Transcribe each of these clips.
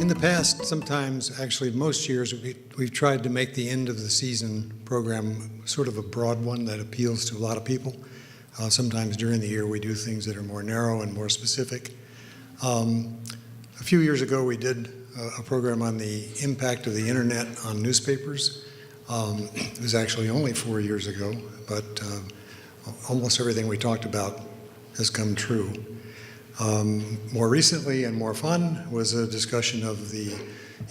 In the past, sometimes, actually most years, we've tried to make the end of the season program sort of a broad one that appeals to a lot of people. Sometimes during the year we do things that are more narrow and more specific. A few years ago we did a program on the impact of the internet on newspapers. It was actually only 4 years ago, but almost everything we talked about has come true. More recently and more fun was a discussion of the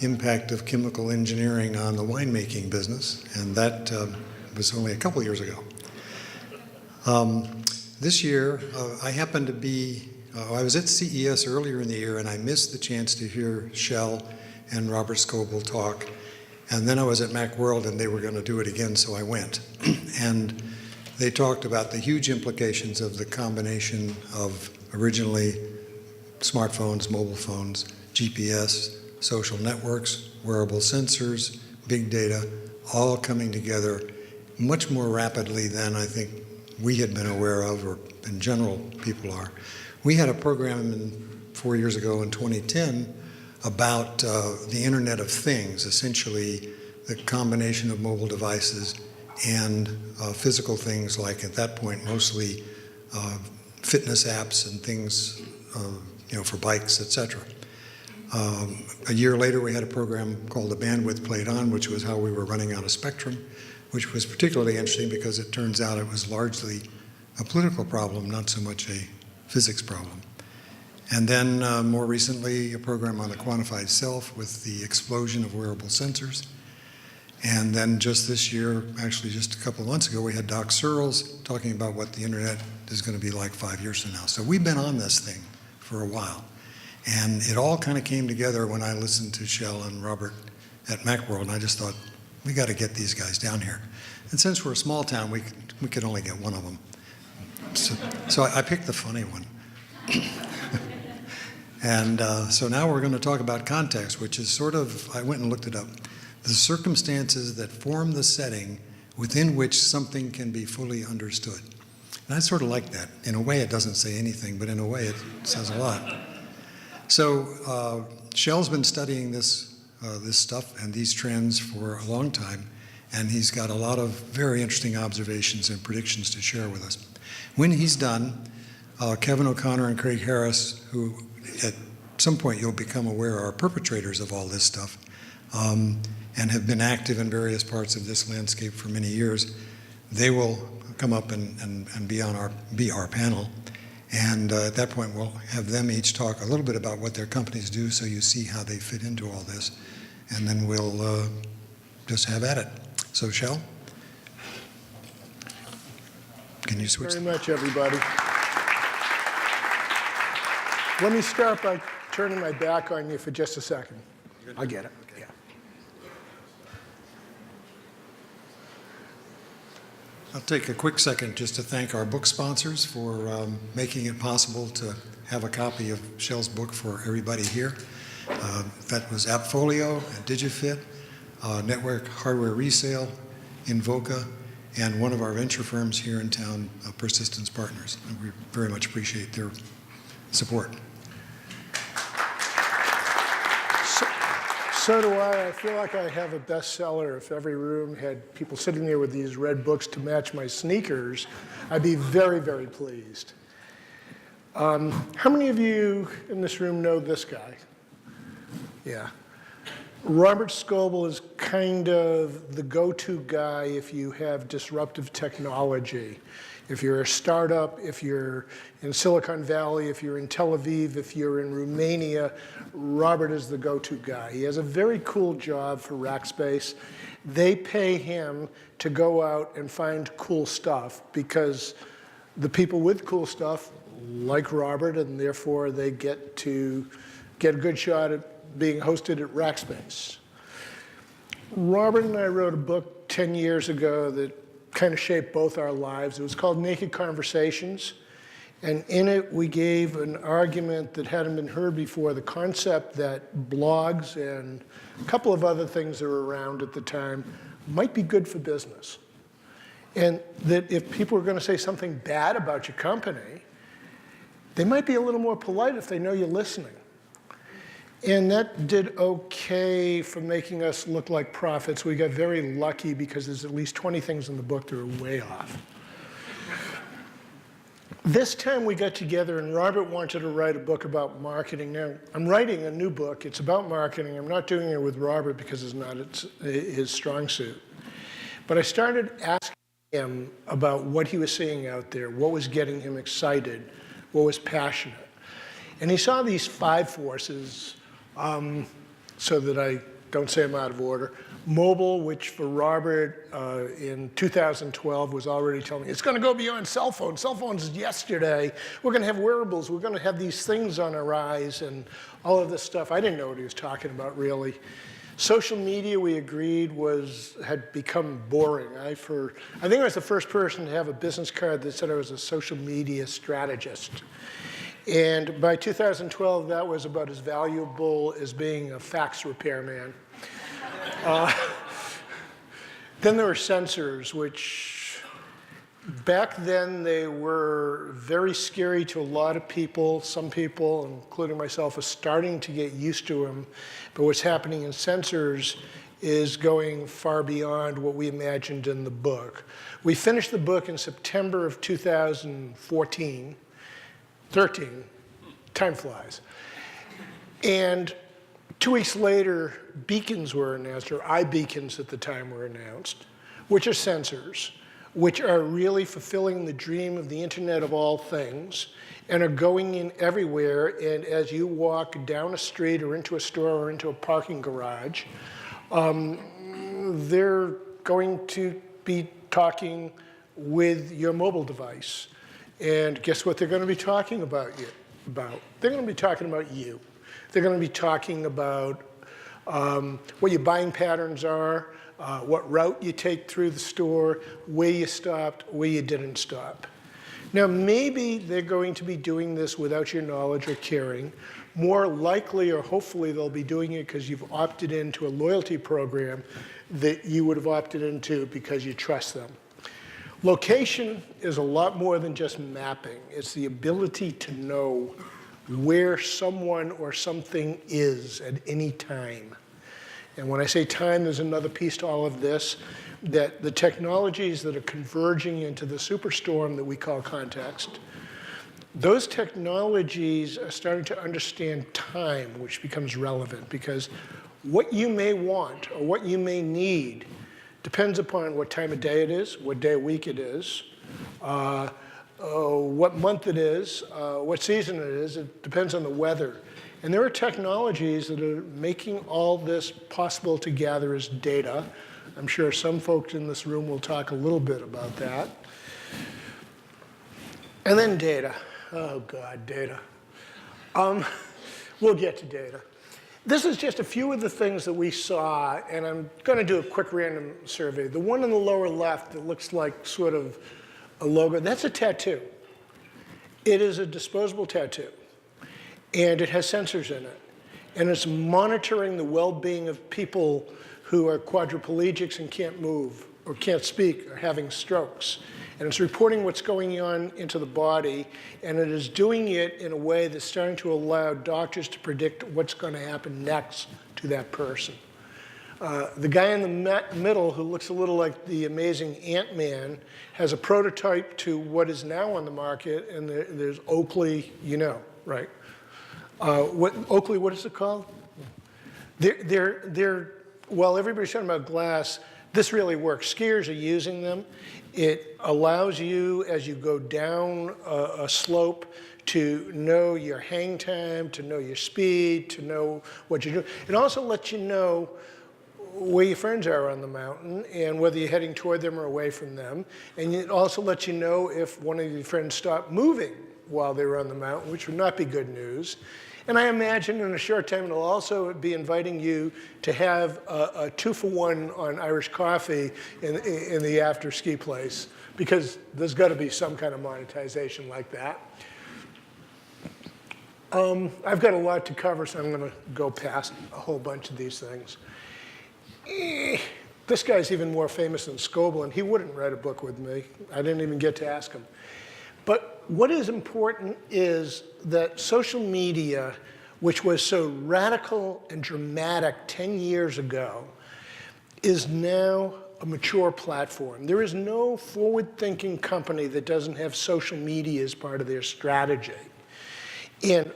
impact of chemical engineering on the winemaking business, and that was only a couple years ago. This year, I happened to be, I was at CES earlier in the year and I missed the chance to hear Shell and Robert Scoble talk, and then I was at Macworld and they were going to do it again, so I went. And they talked about the huge implications of the combination of originally smartphones, mobile phones, GPS, social networks, wearable sensors, big data, all coming together much more rapidly than I think we had been aware of, or in general people are. We had a program 4 years ago in 2010 about the Internet of Things, essentially the combination of mobile devices and physical things like, at that point, mostly fitness apps and things for bikes, etc. A year later, we had a program called The Bandwidth Played On, which was how we were running out of spectrum, which was particularly interesting because it turns out it was largely a political problem, not so much a physics problem. And then more recently, a program on the quantified self with the explosion of wearable sensors. And then just this year, actually just a couple of months ago, we had Doc Searles talking about what the internet is going to be like 5 years from now. So we've been on this thing for a while. And it all kind of came together when I listened to Shell and Robert at Macworld, and I just thought, we got to get these guys down here. And since we're a small town, we could only get one of them. So I picked the funny one. And so now we're going to talk about context, which is sort of, I went and looked it up, the circumstances that form the setting within which something can be fully understood. And I sort of like that. In a way, it doesn't say anything, but in a way, it says a lot. So Shell's been studying this stuff and these trends for a long time, and he's got a lot of very interesting observations and predictions to share with us. When he's done, Kevin O'Connor and Craig Harris, who at some point you'll become aware are perpetrators of all this stuff, and have been active in various parts of this landscape for many years, they will come up and be our panel. And at that point, we'll have them each talk a little bit about what their companies do so you see how they fit into all this. And then we'll just have at it. So, Shell? Can you switch? Thank you very much, everybody. Let me start by turning my back on you for just a second. I get it. Yeah. I'll take a quick second just to thank our book sponsors for making it possible to have a copy of Shell's book for everybody here. That was Appfolio, Digifit, Network Hardware Resale, Invoca, and one of our venture firms here in town, Persistence Partners. And we very much appreciate their support. So do I. I feel like I have a bestseller. If every room had people sitting there with these red books to match my sneakers, I'd be very, very pleased. How many of you in this room know this guy? Yeah. Robert Scoble is kind of the go-to guy if you have disruptive technology. If you're a startup, if you're in Silicon Valley, if you're in Tel Aviv, if you're in Romania, Robert is the go-to guy. He has a very cool job for Rackspace. They pay him to go out and find cool stuff because the people with cool stuff like Robert, and therefore they get to get a good shot at being hosted at Rackspace. Robert and I wrote a book 10 years ago that kind of shaped both our lives. It was called Naked Conversations. And in it, we gave an argument that hadn't been heard before, the concept that blogs and a couple of other things that were around at the time might be good for business. And that if people are going to say something bad about your company, they might be a little more polite if they know you're listening. And that did okay for making us look like prophets. We got very lucky because there's at least 20 things in the book that are way off. This time we got together and Robert wanted to write a book about marketing. Now, I'm writing a new book. It's about marketing. I'm not doing it with Robert because it's not his strong suit. But I started asking him about what he was seeing out there, what was getting him excited, what was passionate. And he saw these 5 forces, so that I don't say them out of order. Mobile, which for Robert in 2012 was already telling me, it's going to go beyond cell phones. Cell phones is yesterday. We're going to have wearables. We're going to have these things on our eyes and all of this stuff. I didn't know what he was talking about, really. Social media, we agreed, had become boring. I think I was the first person to have a business card that said I was a social media strategist. And by 2012, that was about as valuable as being a fax repairman. Then there were sensors, which back then they were very scary to a lot of people. Some people, including myself, are starting to get used to them. But what's happening in sensors is going far beyond what we imagined in the book. We finished the book in September of 2013. Time flies. And 2 weeks later, beacons were announced, or iBeacons at the time were announced, which are sensors, which are really fulfilling the dream of the Internet of all things, and are going in everywhere. And as you walk down a street or into a store or into a parking garage, they're going to be talking with your mobile device. And guess what they're going to be talking about? They're going to be talking about you. They're going to be talking about what your buying patterns are, what route you take through the store, where you stopped, where you didn't stop. Now, maybe they're going to be doing this without your knowledge or caring. More likely, or hopefully, they'll be doing it because you've opted into a loyalty program that you would have opted into because you trust them. Location is a lot more than just mapping. It's the ability to know where someone or something is at any time. And when I say time, there's another piece to all of this, that the technologies that are converging into the superstorm that we call context, those technologies are starting to understand time, which becomes relevant, because what you may want or what you may need depends upon what time of day it is, what day of week it is, what month it is, what season it is. It depends on the weather. And there are technologies that are making all this possible to gather as data. I'm sure some folks in this room will talk a little bit about that. And then data. Oh God, data. We'll get to data. This is just a few of the things that we saw, and I'm going to do a quick random survey. The one on the lower left that looks like sort of a logo, that's a tattoo. It is a disposable tattoo, and it has sensors in it. And it's monitoring the well-being of people who are quadriplegics and can't move, or can't speak, or having strokes. And it's reporting what's going on into the body, and it is doing it in a way that's starting to allow doctors to predict what's going to happen next to that person. The guy in the middle, who looks a little like the amazing Ant-Man, has a prototype to what is now on the market, and there's Oakley, you know, right? Oakley, what is it called? While everybody's talking about glass, this really works. Skiers are using them. It allows you, as you go down a slope, to know your hang time, to know your speed, to know what you're doing. It also lets you know where your friends are on the mountain and whether you're heading toward them or away from them. And it also lets you know if one of your friends stopped moving while they were on the mountain, which would not be good news. And I imagine in a short time it'll also be inviting you to have a 2-for-1 on Irish coffee in the after ski place, because there's got to be some kind of monetization like that. I've got a lot to cover, so I'm going to go past a whole bunch of these things. This guy's even more famous than Scoble, and he wouldn't write a book with me. I didn't even get to ask him. But what is important is that social media, which was so radical and dramatic 10 years ago, is now a mature platform. There is no forward-thinking company that doesn't have social media as part of their strategy. And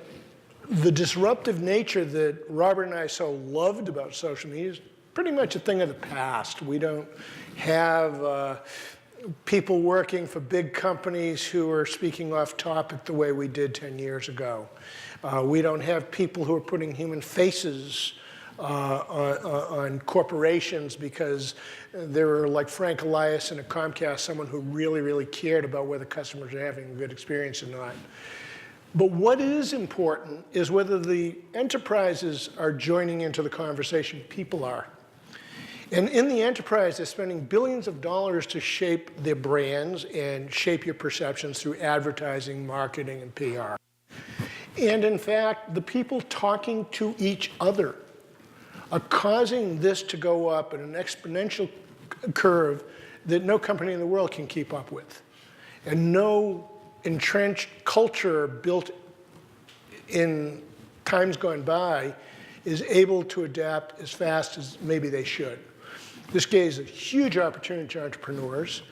the disruptive nature that Robert and I so loved about social media is pretty much a thing of the past. We don't have people working for big companies who are speaking off topic the way we did 10 years ago. We don't have people who are putting human faces on corporations because they were like Frank Elias at Comcast, someone who really, really cared about whether customers are having a good experience or not. But what is important is whether the enterprises are joining into the conversation. People are. And in the enterprise, they're spending billions of dollars to shape their brands and shape your perceptions through advertising, marketing, and PR. And in fact, the people talking to each other are causing this to go up at an exponential curve that no company in the world can keep up with. And no entrenched culture built in times gone by is able to adapt as fast as maybe they should. This gives a huge opportunity to entrepreneurs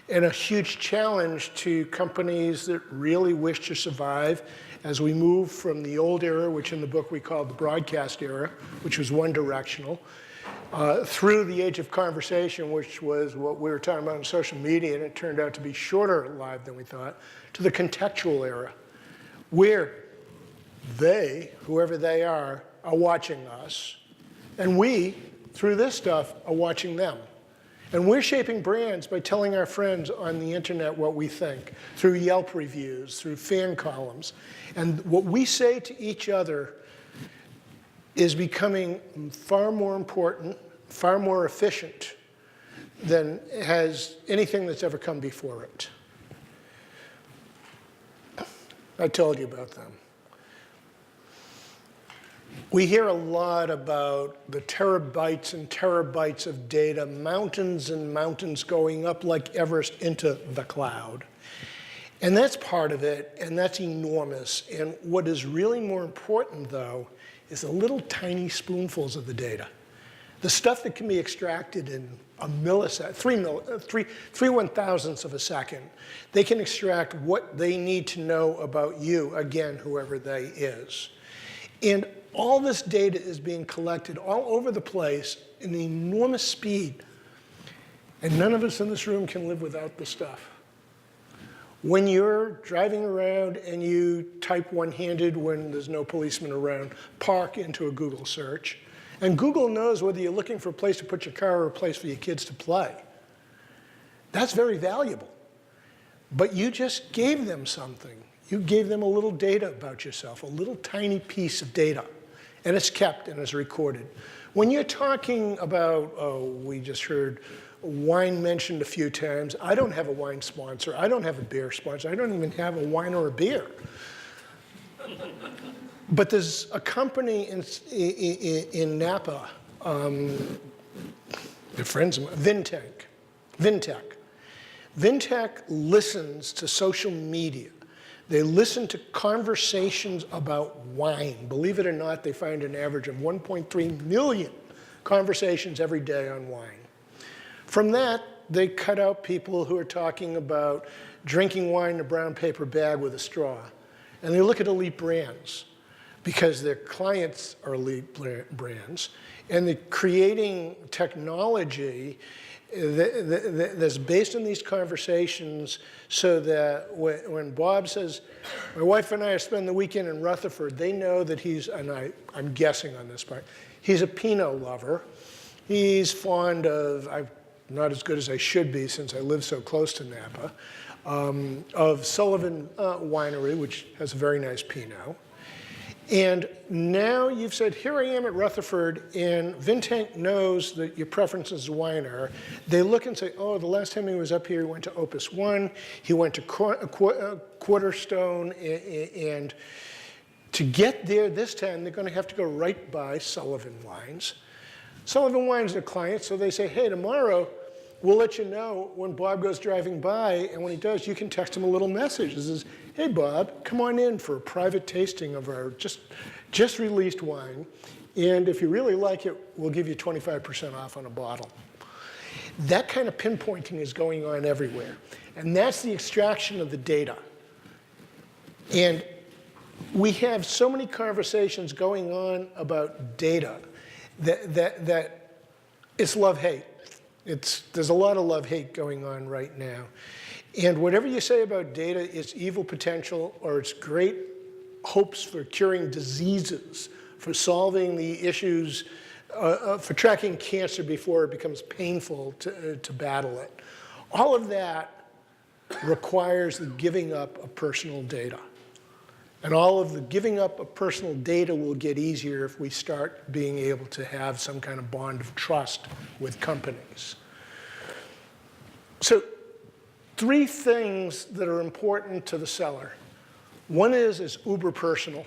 and a huge challenge to companies that really wish to survive as we move from the old era, which in the book we called the broadcast era, which was one directional, through the age of conversation, which was what we were talking about in social media, and it turned out to be shorter lived than we thought, to the contextual era, where they, whoever they are watching us, and we, through this stuff, are watching them. And we're shaping brands by telling our friends on the internet what we think, through Yelp reviews, through fan columns. And what we say to each other is becoming far more important, far more efficient than has anything that's ever come before it. I told you about them. We hear a lot about the terabytes and terabytes of data, mountains and mountains going up like Everest into the cloud. And that's part of it, and that's enormous. And what is really more important, though, is the little tiny spoonfuls of the data. The stuff that can be extracted in a millisecond, three one-thousandths of a second. They can extract what they need to know about you, again, whoever they is. And all this data is being collected all over the place in enormous speed. And none of us in this room can live without the stuff. When you're driving around and you type one-handed when there's no policeman around, park into a Google search, and Google knows whether you're looking for a place to put your car or a place for your kids to play. That's very valuable. But you just gave them something. You gave them a little data about yourself, a little tiny piece of data. And it's kept and it's recorded. When you're talking about, we just heard wine mentioned a few times. I don't have a wine sponsor. I don't have a beer sponsor. I don't even have a wine or a beer. But there's a company in Napa, they're friends of mine, Vintech. Vintech listens to social media. They listen to conversations about wine. Believe it or not, they find an average of 1.3 million conversations every day on wine. From that, they cut out people who are talking about drinking wine in a brown paper bag with a straw. And they look at elite brands because their clients are elite brands. And they're creating technology that's based on these conversations so that when Bob says, my wife and I are spending the weekend in Rutherford, they know that he's, and I'm guessing on this part, he's a Pinot lover. He's fond of, I'm not as good as I should be since I live so close to Napa, of Sullivan Winery, which has a very nice Pinot. And now you've said, here I am at Rutherford, and Vintech knows that your preference as a winer. They look and say, oh, the last time he was up here, he went to Opus One, he went to Quarterstone, and to get there this time, they're going to have to go right by Sullivan Wines. Sullivan Wines are clients, so they say, hey, tomorrow, we'll let you know when Bob goes driving by, and when he does, you can text him a little message. It says, hey, Bob, come on in for a private tasting of our just released wine. And if you really like it, we'll give you 25% off on a bottle. That kind of pinpointing is going on everywhere. And that's the extraction of the data. And we have so many conversations going on about data that it's love-hate. There's a lot of love-hate going on right now. And whatever you say about data, it's evil potential or it's great hopes for curing diseases, for solving the issues, for tracking cancer before it becomes painful to battle it. All of that requires the giving up of personal data. And all of the giving up of personal data will get easier if we start being able to have some kind of bond of trust with companies. So 3 things that are important to the seller. One is uber personal.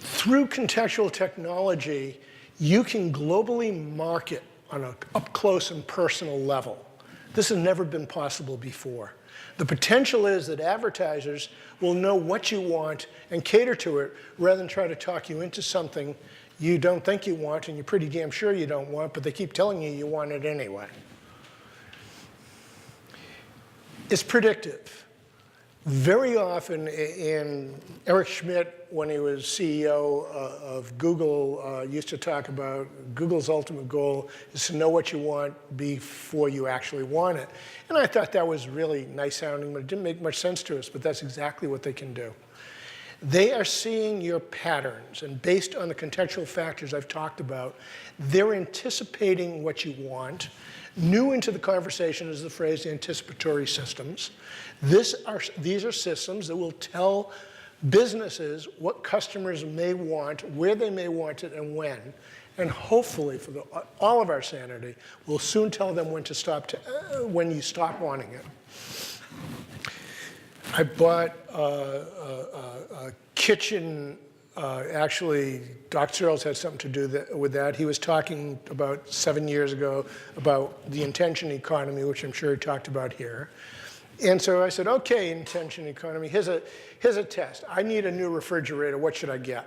Through contextual technology, you can globally market on an up-close and personal level. This has never been possible before. The potential is that advertisers will know what you want and cater to it rather than try to talk you into something you don't think you want and you're pretty damn sure you don't want, but they keep telling you want it anyway. It's predictive. Very often, and Eric Schmidt, when he was CEO of Google, used to talk about Google's ultimate goal is to know what you want before you actually want it. And I thought that was really nice sounding, but it didn't make much sense to us, but that's exactly what they can do. They are seeing your patterns, and based on the contextual factors I've talked about, they're anticipating what you want. New into the conversation is the phrase anticipatory systems. These are systems that will tell businesses what customers may want, where they may want it, and when. And hopefully, for all of our sanity, we'll soon tell them when when you stop wanting it. I bought a kitchen. Actually, Doc Searles had something to do with that. He was talking about 7 years ago about the intention economy, which I'm sure he talked about here. And so I said, okay, intention economy, here's a test. I need a new refrigerator. What should I get?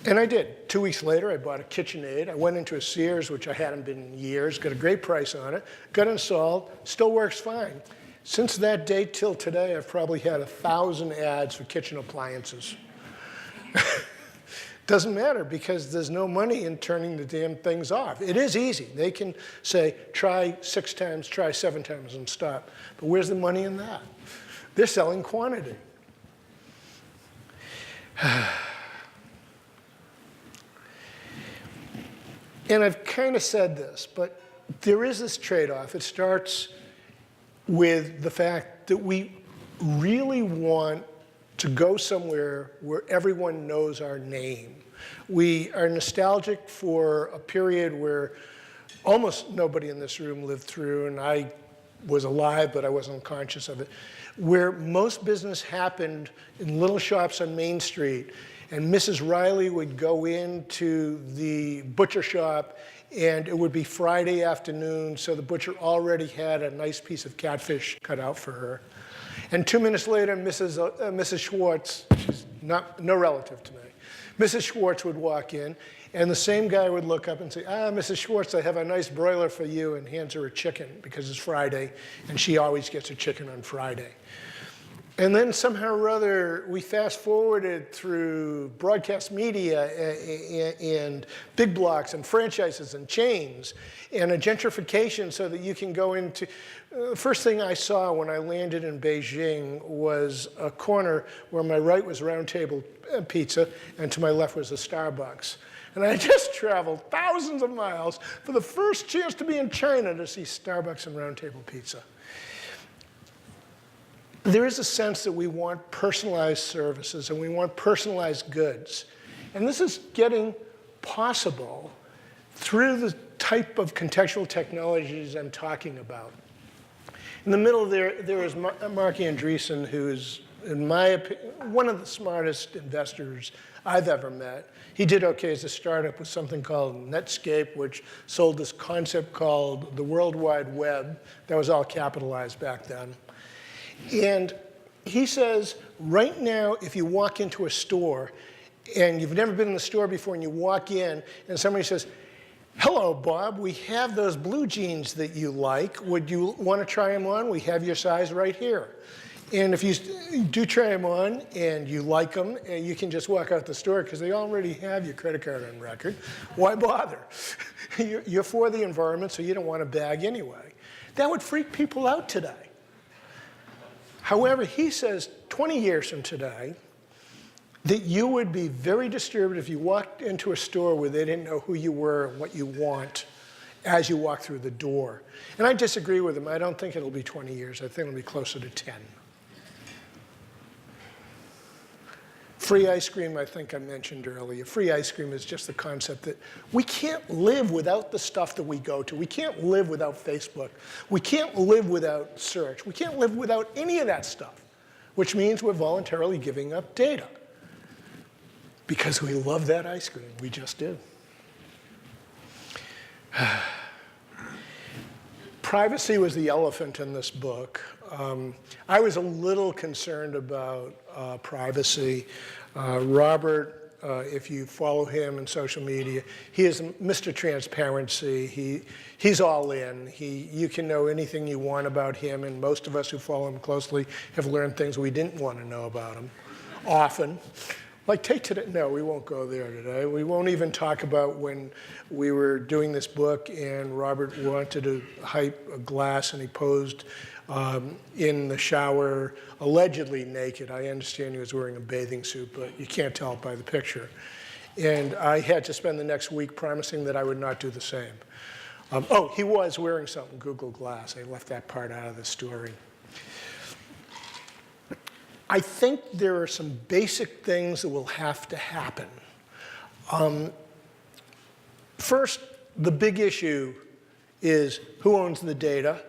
And I did. 2 weeks later, I bought a KitchenAid. I went into a Sears, which I hadn't been in years, got a great price on it, got installed, still works fine. Since that date till today, I've probably had 1,000 ads for kitchen appliances. Doesn't matter because there's no money in turning the damn things off. It is easy. They can say, try 6 times, try 7 times and stop. But where's the money in that? They're selling quantity. And I've kind of said this, but there is this trade-off. It starts with the fact that we really want to go somewhere where everyone knows our name. We are nostalgic for a period where almost nobody in this room lived through, and I was alive, but I wasn't conscious of it, where most business happened in little shops on Main Street, and Mrs. Riley would go into the butcher shop, and it would be Friday afternoon, so the butcher already had a nice piece of catfish cut out for her. And 2 minutes later, Mrs. Schwartz, she's no relative to me, Mrs. Schwartz would walk in, and the same guy would look up and say, Mrs. Schwartz, I have a nice broiler for you, and hands her a chicken because it's Friday, and she always gets her chicken on Friday. And then somehow or other, we fast forwarded through broadcast media and big blocks and franchises and chains and a gentrification so that you can go into. The first thing I saw when I landed in Beijing was a corner where my right was Round Table Pizza and to my left was a Starbucks. And I just traveled thousands of miles for the first chance to be in China to see Starbucks and Round Table Pizza. There is a sense that we want personalized services and we want personalized goods. And this is getting possible through the type of contextual technologies I'm talking about. In the middle there is Mark Andreessen, who is, in my opinion, one of the smartest investors I've ever met. He did okay as a startup with something called Netscape, which sold this concept called the World Wide Web. That was all capitalized back then. And he says, right now, if you walk into a store and you've never been in the store before and you walk in and somebody says, hello, Bob, we have those blue jeans that you like. Would you want to try them on? We have your size right here. And if you do try them on and you like them, you can just walk out the store because they already have your credit card on record. Why bother? You're for the environment, so you don't want a bag anyway. That would freak people out today. However, he says 20 years from today, that you would be very disturbed if you walked into a store where they didn't know who you were and what you want as you walk through the door. And I disagree with him. I don't think it'll be 20 years. I think it'll be closer to 10. Free ice cream, I think I mentioned earlier. Free ice cream is just the concept that we can't live without the stuff that we go to. We can't live without Facebook. We can't live without search. We can't live without any of that stuff, which means we're voluntarily giving up data because we love that ice cream. We just do. Privacy was the elephant in this book. I was a little concerned about privacy. Robert, if you follow him in social media, he is Mr. Transparency. He's all in. You can know anything you want about him, and most of us who follow him closely have learned things we didn't want to know about him, often. Like take today, no, we won't go there today. We won't even talk about when we were doing this book and Robert wanted to hype a glass and he posed in the shower, allegedly naked. I understand he was wearing a bathing suit, but you can't tell it by the picture. And I had to spend the next week promising that I would not do the same. Oh, he was wearing something, Google Glass. I left that part out of the story. I think there are some basic things that will have to happen. First, the big issue is who owns the data.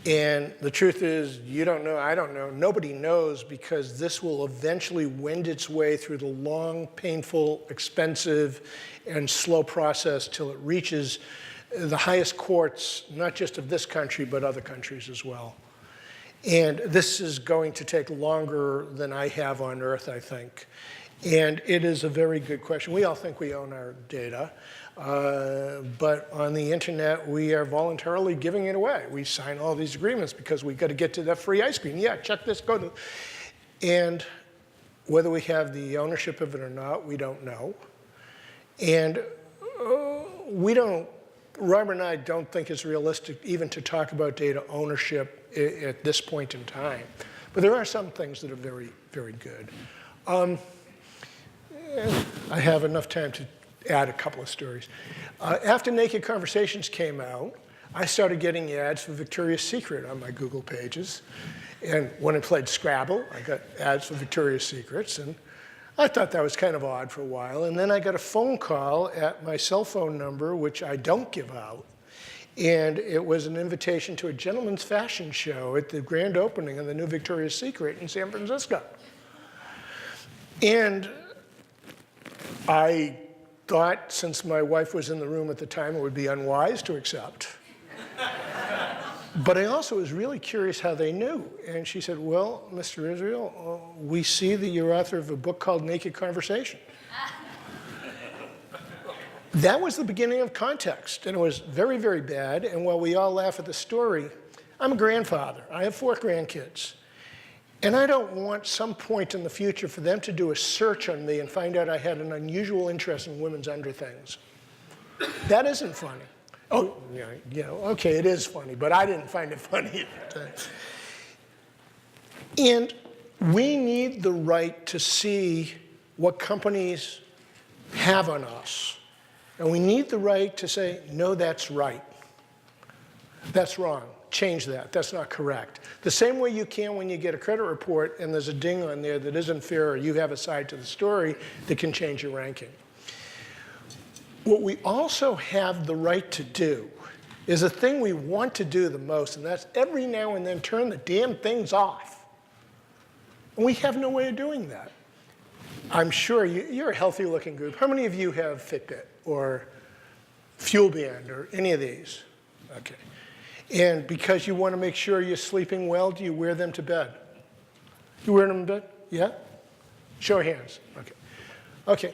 And the truth is, you don't know, I don't know, nobody knows because this will eventually wend its way through the long, painful, expensive, and slow process till it reaches the highest courts, not just of this country, but other countries as well. And this is going to take longer than I have on Earth, I think. And it is a very good question. We all think we own our data, but on the internet, we are voluntarily giving it away. We sign all these agreements because we've got to get to that free ice cream. Yeah, check this, go to. And whether we have the ownership of it or not, we don't know. And Robert and I don't think it's realistic even to talk about data ownership at this point in time. But there are some things that are very, very good. I have enough time to add a couple of stories. After Naked Conversations came out, I started getting ads for Victoria's Secret on my Google pages. And when I played Scrabble, I got ads for Victoria's Secrets. And I thought that was kind of odd for a while. And then I got a phone call at my cell phone number, which I don't give out. And it was an invitation to a gentleman's fashion show at the grand opening of the new Victoria's Secret in San Francisco. And I thought, since my wife was in the room at the time, it would be unwise to accept. But I also was really curious how they knew. And she said, well, Mr. Israel, we see that you're author of a book called Naked Conversation. That was the beginning of context, and it was very, very bad. And while we all laugh at the story, I'm a grandfather. I have 4 grandkids. And I don't want some point in the future for them to do a search on me and find out I had an unusual interest in women's underthings. That isn't funny. Oh, yeah, okay, it is funny, but I didn't find it funny at the time. And we need the right to see what companies have on us. And we need the right to say, no, that's right. That's wrong. Change that. That's not correct. The same way you can when you get a credit report and there's a ding on there that isn't fair or you have a side to the story that can change your ranking. What we also have the right to do is a thing we want to do the most, and that's every now and then turn the damn things off. And we have no way of doing that. I'm sure you're a healthy looking group. How many of you have Fitbit or Fuel Band or any of these? Okay. And because you want to make sure you're sleeping well, do you wear them to bed? You wearing them in bed? Yeah? Show of hands. Okay. Okay.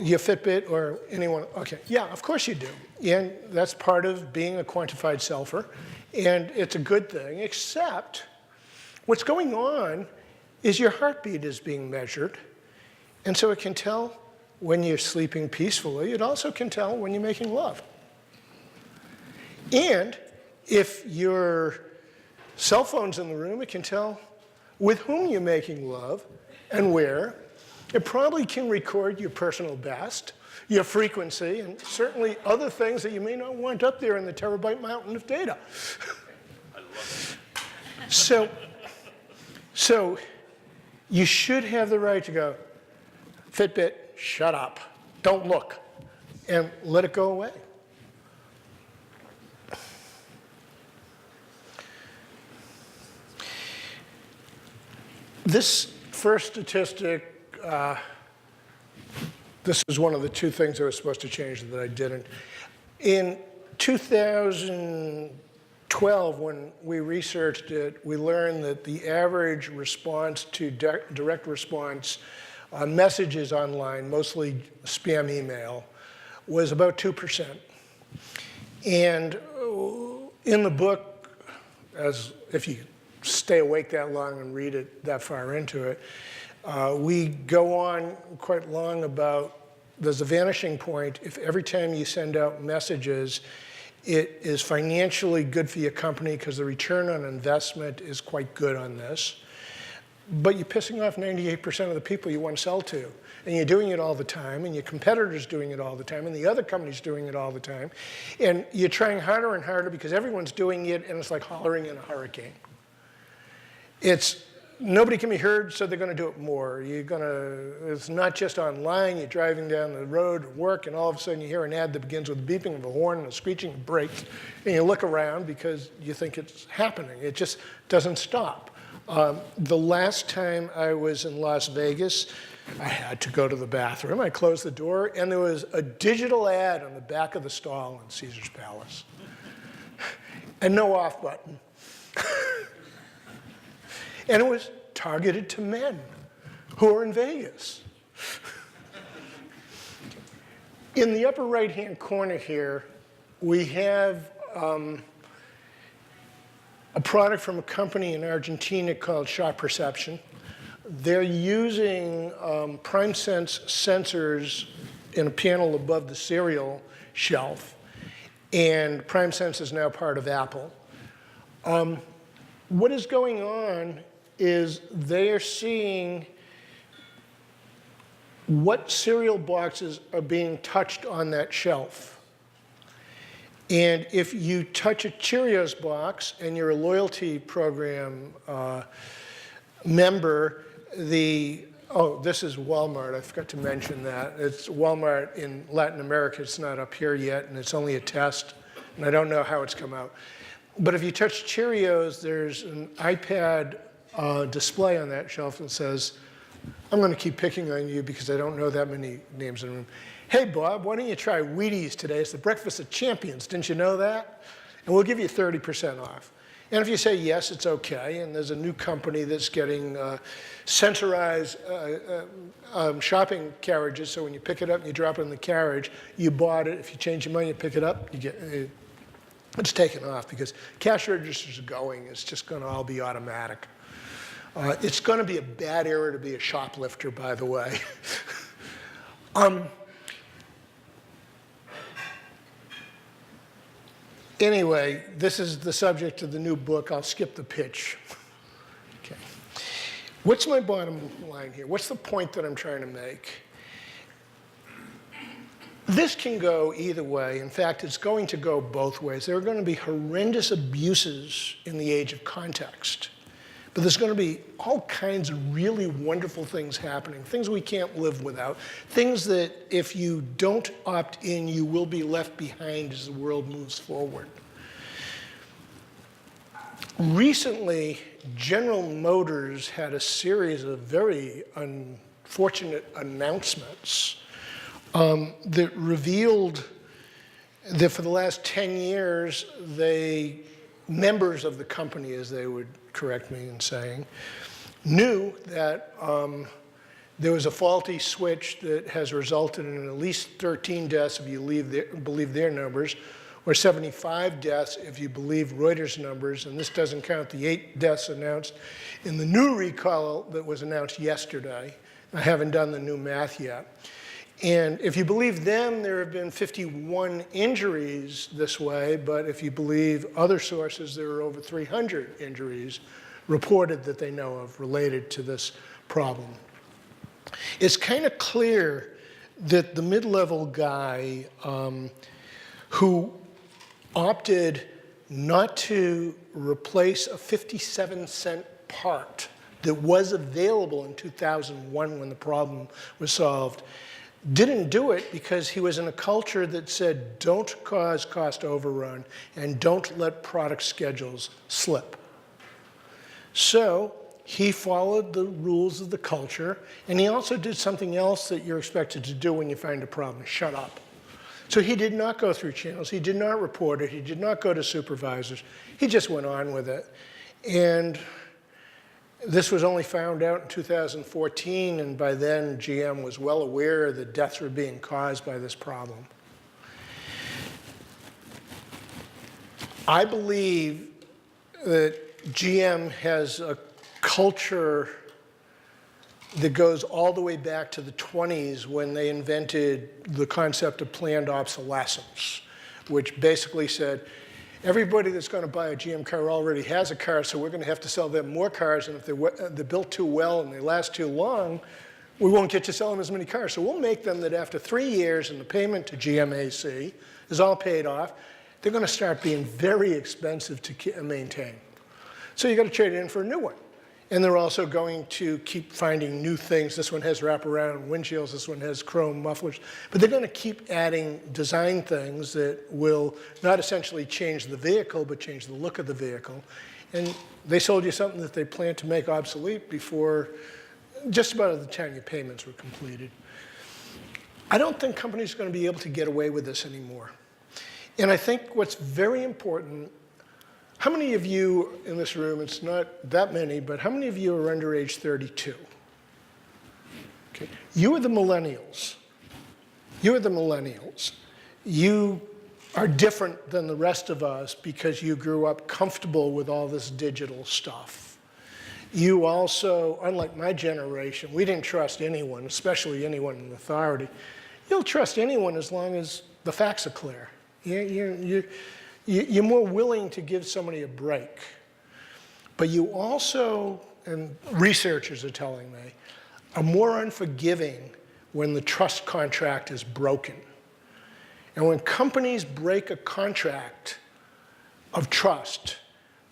Your Fitbit or anyone? Okay. Yeah, of course you do. And that's part of being a quantified selfer. And it's a good thing, except what's going on is your heartbeat is being measured. And so it can tell when you're sleeping peacefully. It also can tell when you're making love. And if your cell phone's in the room, it can tell with whom you're making love and where. It probably can record your personal best, your frequency, and certainly other things that you may not want up there in the terabyte mountain of data. So you should have the right to go, Fitbit, shut up, don't look, and let it go away. This first statistic, this is one of the two things I was supposed to change that I didn't. In 2012, when we researched it, we learned that the average response to direct response on messages online, mostly spam email, was about 2%. And in the book, as if you stay awake that long and read it that far into it, we go on quite long about there's a vanishing point if every time you send out messages, it is financially good for your company because the return on investment is quite good on this. But you're pissing off 98% of the people you want to sell to. And you're doing it all the time, and your competitor's doing it all the time, and the other company's doing it all the time. And you're trying harder and harder because everyone's doing it, and it's like hollering in a hurricane. It's nobody can be heard, so they're going to do it more. It's not just online. You're driving down the road at work, and all of a sudden you hear an ad that begins with the beeping of a horn and a screeching of brakes, and you look around because you think it's happening. It just doesn't stop. The last time I was in Las Vegas, I had to go to the bathroom. I closed the door, and there was a digital ad on the back of the stall in Caesar's Palace. And no off button. And it was targeted to men who are in Vegas. In the upper right-hand corner here, we have a product from a company in Argentina called Shot Perception. They're using PrimeSense sensors in a panel above the cereal shelf, and PrimeSense is now part of Apple. What is going on is they are seeing what cereal boxes are being touched on that shelf. And if you touch a Cheerios box and you're a loyalty program member, this is Walmart. I forgot to mention that. It's Walmart in Latin America. It's not up here yet, and it's only a test, and I don't know how it's come out. But if you touch Cheerios, there's an iPad display on that shelf that says, I'm going to keep picking on you because I don't know that many names in the room. Hey, Bob, why don't you try Wheaties today? It's the breakfast of champions. Didn't you know that? And we'll give you 30% off. And if you say yes, it's okay. And there's a new company that's getting sensorized shopping carriages. So when you pick it up and you drop it in the carriage, you bought it. If you change your mind, you pick it up, you get it. It's taken off because cash registers are going. It's just going to all be automatic. It's going to be a bad era to be a shoplifter, by the way. Anyway, this is the subject of the new book. I'll skip the pitch. Okay. What's my bottom line here? What's the point that I'm trying to make? This can go either way. In fact, it's going to go both ways. There are going to be horrendous abuses in the age of context. But there's going to be all kinds of really wonderful things happening, things we can't live without, things that if you don't opt in, you will be left behind as the world moves forward. Recently, General Motors had a series of very unfortunate announcements that revealed that for the last 10 years, members of the company, as they would correct me in saying, knew that there was a faulty switch that has resulted in at least 13 deaths if you believe their numbers, or 75 deaths if you believe Reuters' numbers, and this doesn't count the 8 deaths announced in the new recall that was announced yesterday. I haven't done the new math yet. And if you believe them, there have been 51 injuries this way, but if you believe other sources, there are over 300 injuries reported that they know of related to this problem. It's kind of clear that the mid-level guy who opted not to replace a 57-cent part that was available in 2001 when the problem was solved, didn't do it because he was in a culture that said, don't cause cost overrun and don't let product schedules slip. So he followed the rules of the culture, and he also did something else that you're expected to do when you find a problem: shut up. So he did not go through channels, he did not report it, he did not go to supervisors, he just went on with it. And this was only found out in 2014, and by then GM was well aware that deaths were being caused by this problem. I believe that GM has a culture that goes all the way back to the 20s when they invented the concept of planned obsolescence, which basically said, everybody that's going to buy a GM car already has a car, so we're going to have to sell them more cars, and if they're built too well and they last too long, we won't get to sell them as many cars. So we'll make them that after 3 years and the payment to GMAC is all paid off, they're going to start being very expensive to maintain. So you've got to trade it in for a new one. And they're also going to keep finding new things. This one has wraparound windshields, this one has chrome mufflers. But they're going to keep adding design things that will not essentially change the vehicle, but change the look of the vehicle. And they sold you something that they plan to make obsolete before just about the time your payments were completed. I don't think companies are going to be able to get away with this anymore. And I think what's very important, how many of you in this room, it's not that many, but how many of you are under age 32? Okay. You are the millennials. You are the millennials. You are different than the rest of us because you grew up comfortable with all this digital stuff. You also, unlike my generation, we didn't trust anyone, especially anyone in authority. You'll trust anyone as long as the facts are clear. You're more willing to give somebody a break. But you also, and researchers are telling me, are more unforgiving when the trust contract is broken. And when companies break a contract of trust,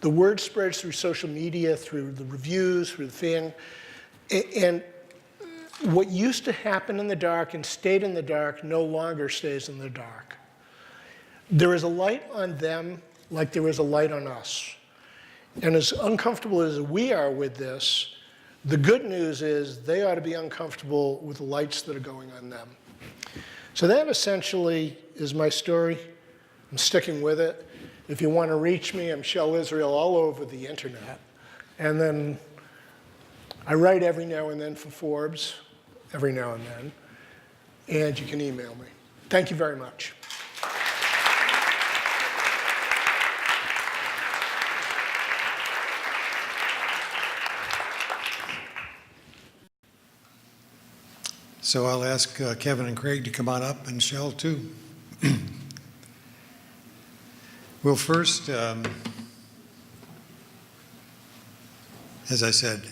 the word spreads through social media, through the reviews, through the fan, and what used to happen in the dark and stayed in the dark no longer stays in the dark. There is a light on them like there is a light on us. And as uncomfortable as we are with this, the good news is they ought to be uncomfortable with the lights that are going on them. So that essentially is my story. I'm sticking with it. If you want to reach me, I'm Shel Israel all over the internet. And then I write every now and then for Forbes, every now and then. And you can email me. Thank you very much. So I'll ask Kevin and Craig to come on up, and Shel too. We'll first, as I said,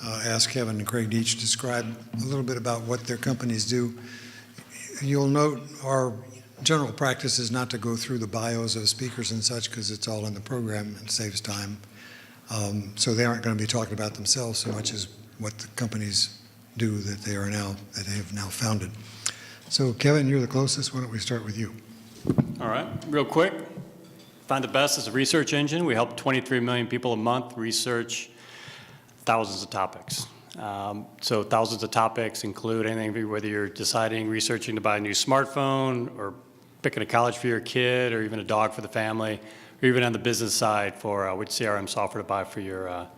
ask Kevin and Craig to each describe a little bit about what their companies do. You'll note our general practice is not to go through the bios of speakers and such because it's all in the program and saves time. So they aren't going to be talking about themselves so much as what the companies do that they have now founded. So Kevin, you're the closest. Why don't we start with you? All right, real quick. Find the Best is a research engine. We help 23 million people a month research thousands of topics. So thousands of topics include anything, whether you're researching to buy a new smartphone, or picking a college for your kid, or even a dog for the family, or even on the business side for which CRM software to buy for your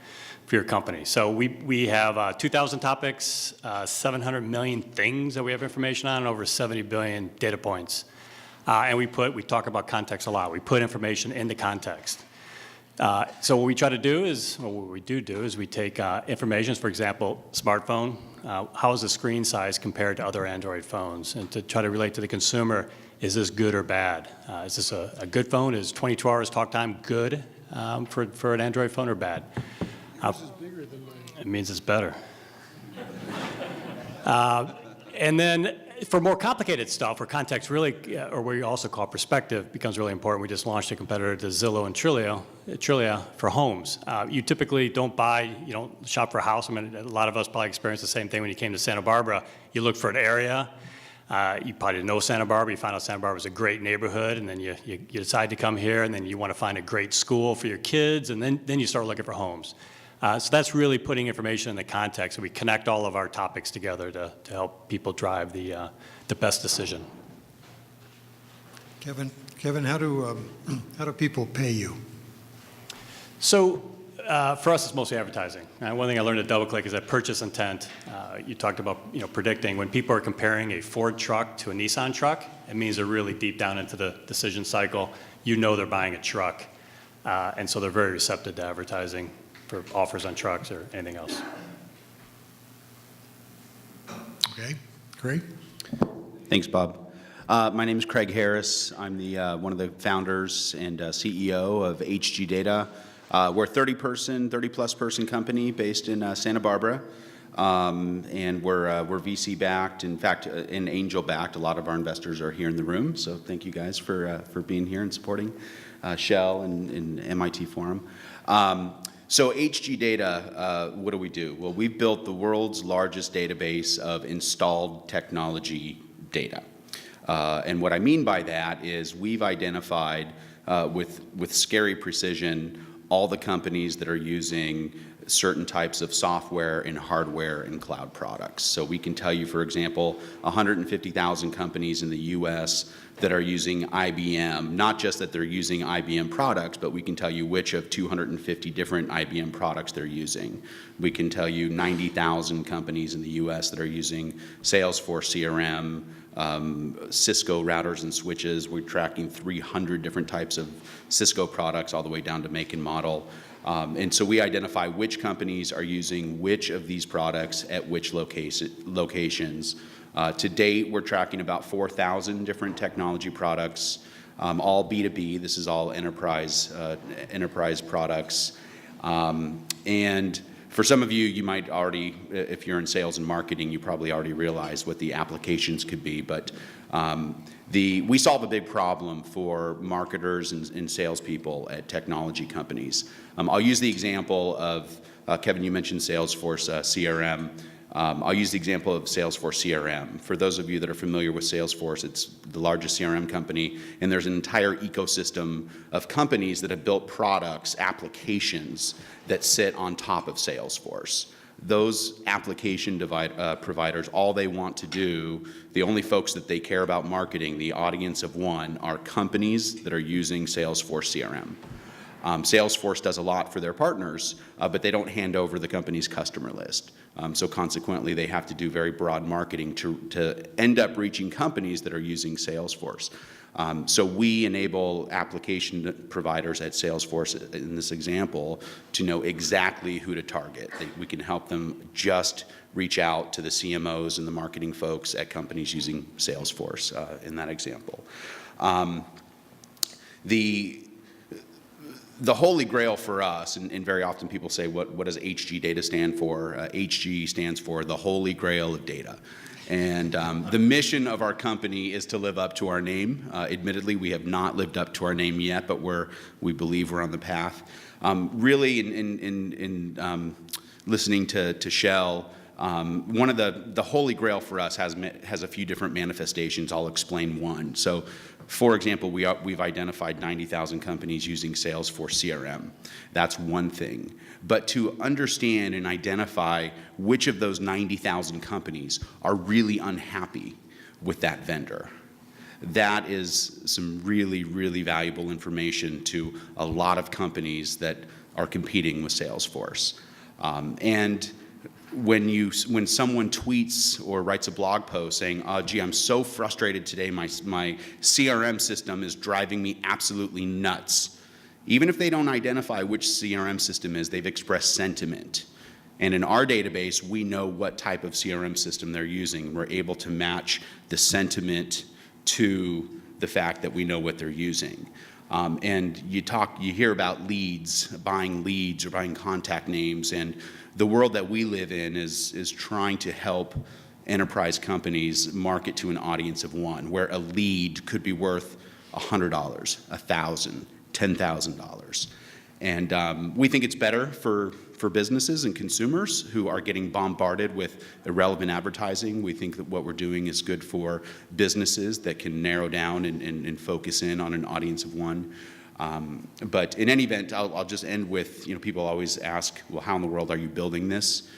for your company. So we have 2,000 topics, 700 million things that we have information on, and over 70 billion data points. And we talk about context a lot. We put information into context. So what we try to do is, or what we do is we take information, for example, smartphone, how is the screen size compared to other Android phones? And to try to relate to the consumer, is this good or bad? Is this a good phone? Is 22 hours talk time good for an Android phone or bad? This is bigger than mine. It means it's better. And then for more complicated stuff, where context really, or what we also call perspective, becomes really important, we just launched a competitor to Zillow and Trillia for homes. You typically don't shop for a house. I mean, a lot of us probably experienced the same thing when you came to Santa Barbara. You look for an area. You probably didn't know Santa Barbara. You find out Santa Barbara is a great neighborhood, and then you decide to come here, and then you want to find a great school for your kids, and then you start looking for homes. So that's really putting information in the context. So we connect all of our topics together to help people drive the best decision. Kevin, how do people pay you? So for us, it's mostly advertising. One thing I learned at DoubleClick is that purchase intent. You talked about predicting. When people are comparing a Ford truck to a Nissan truck, it means they're really deep down into the decision cycle. You know they're buying a truck, and so they're very receptive to advertising for offers on trucks or anything else. Okay, great. Thanks, Bob. My name is Craig Harris. I'm one of the founders and CEO of HG Data. We're a 30-plus person company based in Santa Barbara, and we're VC backed. In fact, and angel backed. A lot of our investors are here in the room, so thank you guys for being here and supporting Shell and MIT Forum. So HG Data, what do? Well, we've built the world's largest database of installed technology data. And what I mean by that is we've identified with scary precision all the companies that are using certain types of software and hardware and cloud products. So we can tell you, for example, 150,000 companies in the US that are using IBM, not just that they're using IBM products, but we can tell you which of 250 different IBM products they're using. We can tell you 90,000 companies in the US that are using Salesforce CRM, Cisco routers and switches. We're tracking 300 different types of Cisco products all the way down to make and model. And so we identify which companies are using which of these products at which locations. To date, we're tracking about 4,000 different technology products, all B2B. This is all enterprise products. And for some of you, you might already, if you're in sales and marketing, you probably already realize what the applications could be. But we solve a big problem for marketers and salespeople at technology companies. I'll use the example of, Kevin, you mentioned Salesforce CRM. I'll use the example of Salesforce CRM. For those of you that are familiar with Salesforce, it's the largest CRM company, and there's an entire ecosystem of companies that have built products, applications that sit on top of Salesforce. Those application providers, all they want to do, the only folks that they care about marketing, the audience of one, are companies that are using Salesforce CRM. Salesforce does a lot for their partners, but they don't hand over the company's customer list. So consequently, they have to do very broad marketing to end up reaching companies that are using Salesforce. So we enable application providers at Salesforce, in this example, to know exactly who to target. We can help them just reach out to the CMOs and the marketing folks at companies using Salesforce in that example. The holy grail for us, and very often people say, what does HG Data stand for? HG stands for the holy grail of data. And the mission of our company is to live up to our name. Admittedly, we have not lived up to our name yet, but we believe we're on the path. Really, in listening to Shell, one of the holy grail for us has a few different manifestations. I'll explain one. So, for example, we've identified 90,000 companies using Salesforce CRM. That's one thing. But to understand and identify which of those 90,000 companies are really unhappy with that vendor, that is some really, really valuable information to a lot of companies that are competing with Salesforce. And when someone tweets or writes a blog post saying, gee, I'm so frustrated today, my CRM system is driving me absolutely nuts. Even if they don't identify which CRM system is, they've expressed sentiment. And in our database, we know what type of CRM system they're using. We're able to match the sentiment to the fact that we know what they're using. And you hear about leads or buying contact names, and the world that we live in is trying to help enterprise companies market to an audience of one, where a lead could be worth $100, $1,000, $10,000. And we think it's better for businesses and consumers who are getting bombarded with irrelevant advertising. We think that what we're doing is good for businesses that can narrow down and focus in on an audience of one. But in any event, I'll just end with, people always ask, well, how in the world are you building this?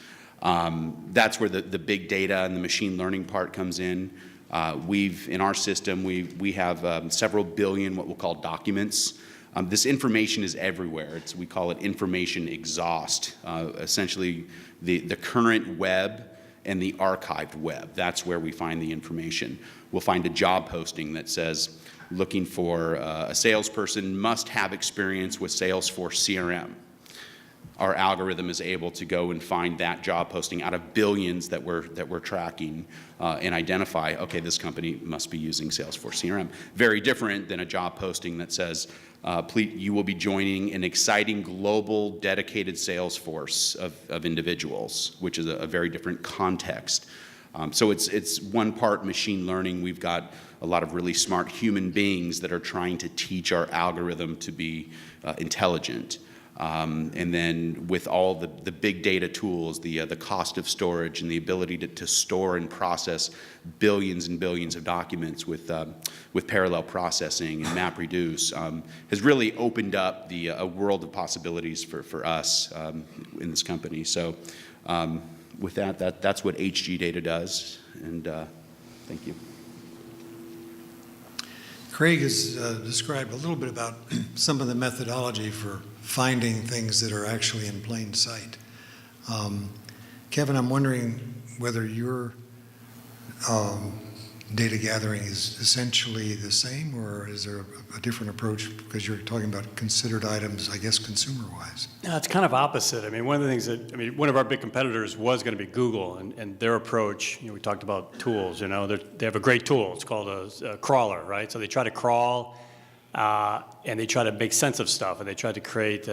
That's where the big data and the machine learning part comes in. In our system, we have several billion what we'll call documents. This information is everywhere. We call it information exhaust. Essentially, the current web and the archived web. That's where we find the information. We'll find a job posting that says, looking for a salesperson must have experience with Salesforce CRM. Our algorithm is able to go and find that job posting out of billions that we're tracking and identify, okay, this company must be using Salesforce CRM. Very different than a job posting that says, you will be joining an exciting global dedicated sales force of individuals, which is a very different context. So it's one part machine learning. We've got a lot of really smart human beings that are trying to teach our algorithm to be intelligent. And then with all the big data tools, the cost of storage and the ability to store and process billions and billions of documents with parallel processing and MapReduce has really opened up a world of possibilities for us in this company. So with that's what HG Data does, and thank you. Craig has described a little bit about some of the methodology for finding things that are actually in plain sight. Kevin, I'm wondering whether your data gathering is essentially the same, or is there a different approach because you're talking about considered items, I guess, consumer-wise? No, it's kind of opposite. I mean, one of the things one of our big competitors was going to be Google, and their approach, we talked about tools, they have a great tool. It's called a crawler, right? So they try to crawl, and they try to make sense of stuff, and they tried to create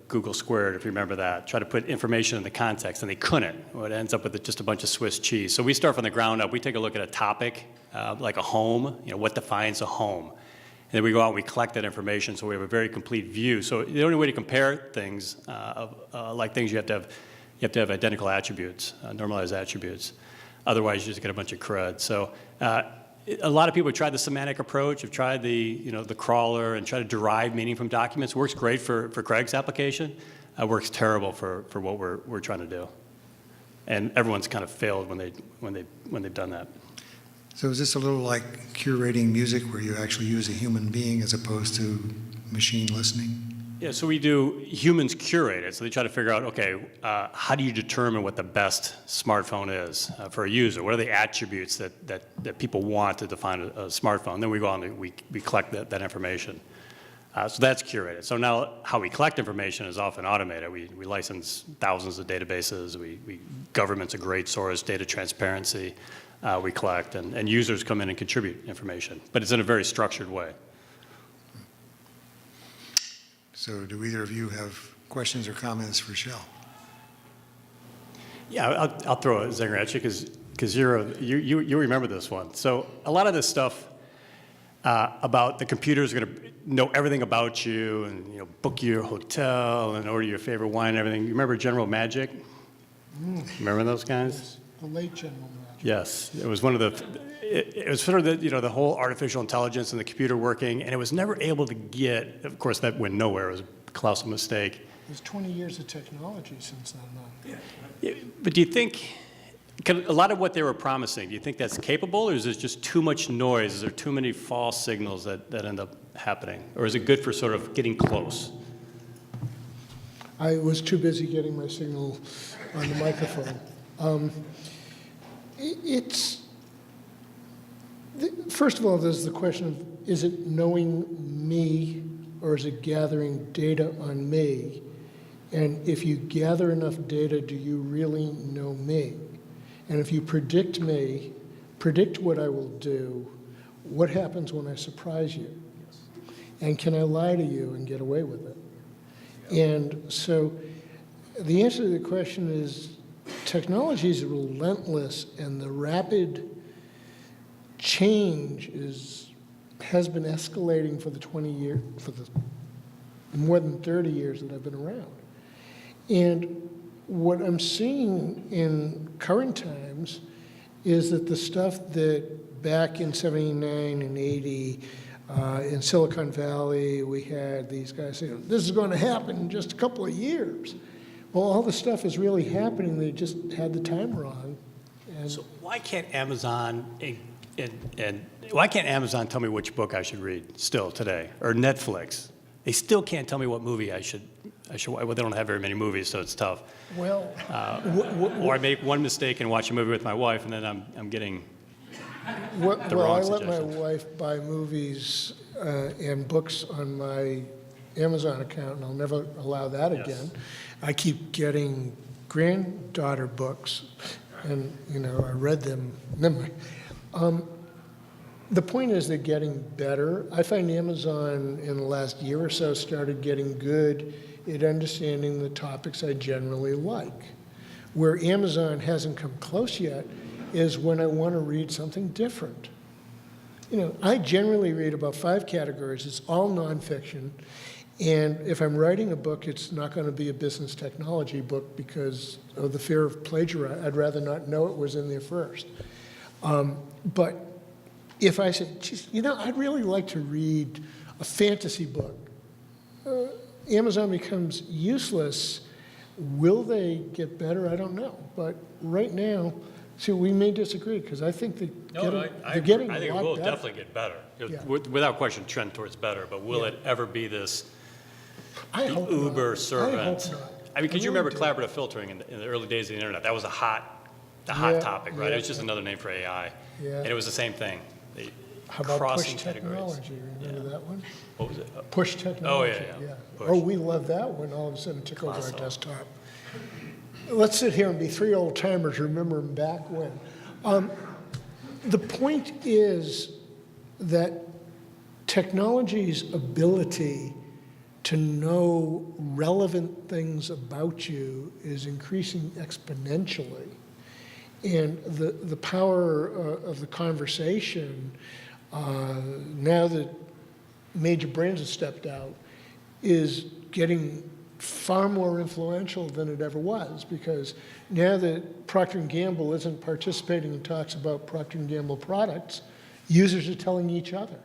Google Squared, if you remember that, try to put information in the context, and they couldn't. Well, it ends up with just a bunch of Swiss cheese. So we start from the ground up. We take a look at a topic, like a home, what defines a home. And then we go out and we collect that information so we have a very complete view. So the only way to compare things, like things, you have to have identical attributes, normalized attributes. Otherwise, you just get a bunch of crud. So a lot of people have tried the semantic approach, have tried the crawler and try to derive meaning from documents. It works great for Craig's application. It works terrible for what we're trying to do. And everyone's kind of failed when they've done that. So is this a little like curating music where you actually use a human being as opposed to machine listening? Yeah, so we do humans curate it. So they try to figure out, okay, how do you determine what the best smartphone is for a user? What are the attributes that people want to define a smartphone? Then we go on and we collect that information. So that's curated. So now how we collect information is often automated. We license thousands of databases. Government's a great source, data transparency. We collect, and users come in and contribute information. But it's in a very structured way. So do either of you have questions or comments for Shell? Yeah, I'll throw a zinger at you because you remember this one. So a lot of this stuff about the computer is going to know everything about you and book your hotel and order your favorite wine and everything. You remember General Magic? Remember those guys? Yes, the late General Magic. Yes, it was one of the. It was sort of the whole artificial intelligence and the computer working, and it was never able to get. Of course, that went nowhere. It was a colossal mistake. There's 20 years of technology since then. Yeah, but do you think a lot of what they were promising? Do you think that's capable, or is there just too much noise? Is there too many false signals that end up happening, or is it good for sort of getting close? I was too busy getting my signal on the microphone. First of all, there's the question of, is it knowing me or is it gathering data on me? And if you gather enough data, do you really know me? And if you predict me, predict what I will do, what happens when I surprise you? And can I lie to you and get away with it? And so the answer to the question is technology is relentless, and the rapid change has been escalating for the more than 30 years that I've been around. And what I'm seeing in current times is that the stuff that back in 79 and 80, in Silicon Valley, we had these guys saying, this is going to happen in just a couple of years. Well, all the stuff is really happening. They just had the time wrong. And So why can't Amazon and why can't Amazon tell me which book I should read still today, or Netflix? They still can't tell me what movie I should. Well, they don't have very many movies, so it's tough. well, Or I make one mistake and watch a movie with my wife, and then I'm getting. well, the I wrong let my suggestions. wife buy movies and books on my Amazon account, and I'll never allow that Yes. again. I keep getting granddaughter books, and I read them. Never mind. The point is they're getting better. I find Amazon in the last year or so started getting good at understanding the topics I generally like. Where Amazon hasn't come close yet is when I want to read something different. I generally read about 5 categories. It's all nonfiction. And if I'm writing a book, it's not going to be a business technology book because of the fear of plagiarism. I'd rather not know it was in there first. But if I say, geez, I'd really like to read a fantasy book, Amazon becomes useless. Will they get better? I don't know. But right now, see, we may disagree because I think they're getting I a think it lot will better. definitely get better. Yeah. Without question, trend towards better. But will it ever be this I hope Uber not. servant? I hope not. I mean, because you really remember do. collaborative filtering in the early days of the internet. That was the hot Yeah, topic, right? yeah. It was just another name for AI. Yeah. And it was the same thing. How about crossing push categories. technology? Remember that one? What was it? Push technology. yeah. Push. Oh, we love that one. All of a sudden, it took over our Classic. desktop. Let's sit here and be 3 old timers remembering back when. The point is that technology's ability to know relevant things about you is increasing exponentially. And the power of the conversation, now that major brands have stepped out, is getting far more influential than it ever was, because now that Procter & Gamble isn't participating in talks about Procter & Gamble products, users are telling each other.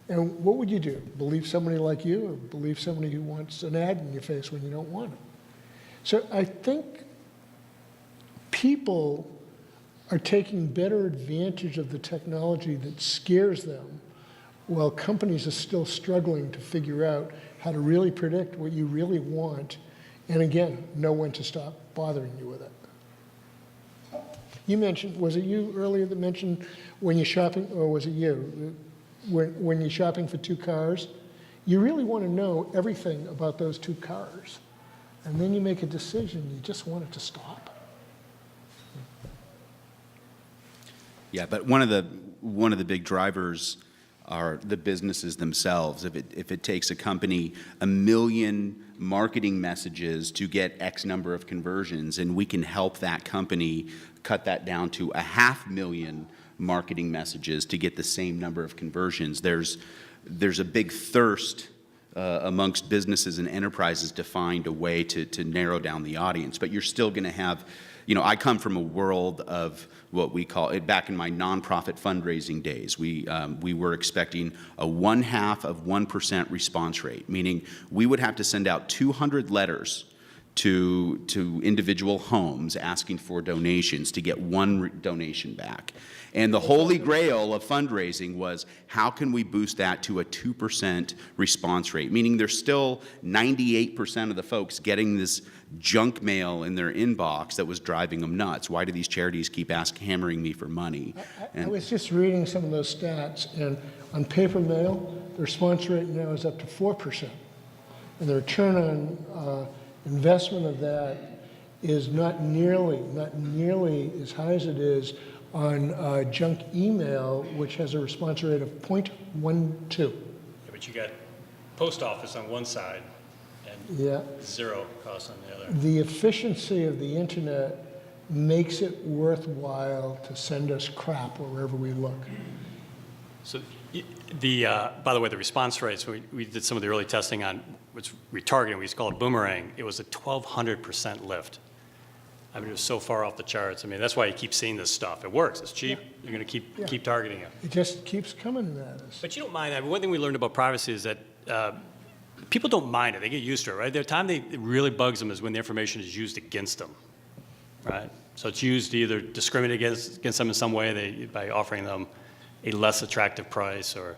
And what would you do? Believe somebody like you, or believe somebody who wants an ad in your face when you don't want it? So I think people are taking better advantage of the technology that scares them, while companies are still struggling to figure out how to really predict what you really want, and again, know when to stop bothering you with it. You mentioned, was it you earlier that mentioned when you're shopping, or was it you? When you're shopping for 2 cars, you really want to know everything about those 2 cars. And then you make a decision, you just want it to stop. Yeah, but one of the big drivers are the businesses themselves. If it takes a company 1 million marketing messages to get X number of conversions, and we can help that company cut that down to 500,000 marketing messages to get the same number of conversions, there's a big thirst amongst businesses and enterprises to find a way to narrow down the audience. But you're still going to have, I come from a world of what we call it, back in my nonprofit fundraising days, we were expecting a 0.5% response rate, meaning we would have to send out 200 letters to individual homes asking for donations to get one donation back. And the holy grail of fundraising was, how can we boost that to a 2% response rate? Meaning there's still 98% of the folks getting this junk mail in their inbox that was driving them nuts. Why do these charities keep hammering me for money? I was just reading some of those stats, and on paper mail, the response rate now is up to 4%. And the return on investment of that is not nearly as high as it is on junk email, which has a response rate of 0.12. Yeah, but you got post office on one side and Yeah. zero cost on the other. The efficiency of the internet makes it worthwhile to send us crap wherever we look. So by the way, the response rates, we did some of the early testing on what's retargeting, we used to call it boomerang. It was a 1,200% lift. I mean, it was so far off the charts. I mean, that's why you keep seeing this stuff. It works, it's cheap, you're gonna keep targeting it. It just keeps coming at us. But you don't mind, I mean, one thing we learned about privacy is that people don't mind it, they get used to it, right? The time it really bugs them is when the information is used against them, right? So it's used to either discriminate against them in some way by offering them a less attractive price, or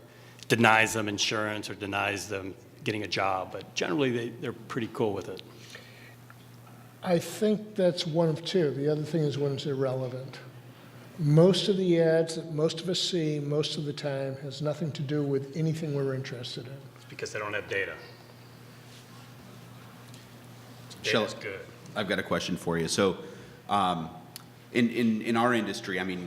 denies them insurance, or denies them getting a job. But generally, they're pretty cool with it. I think that's one of two. The other thing is when it's irrelevant. Most of the ads that most of us see most of the time has nothing to do with anything we're interested in. It's because they don't have data. Shall- Data's good. I've got a question for you. So, in our industry, I mean,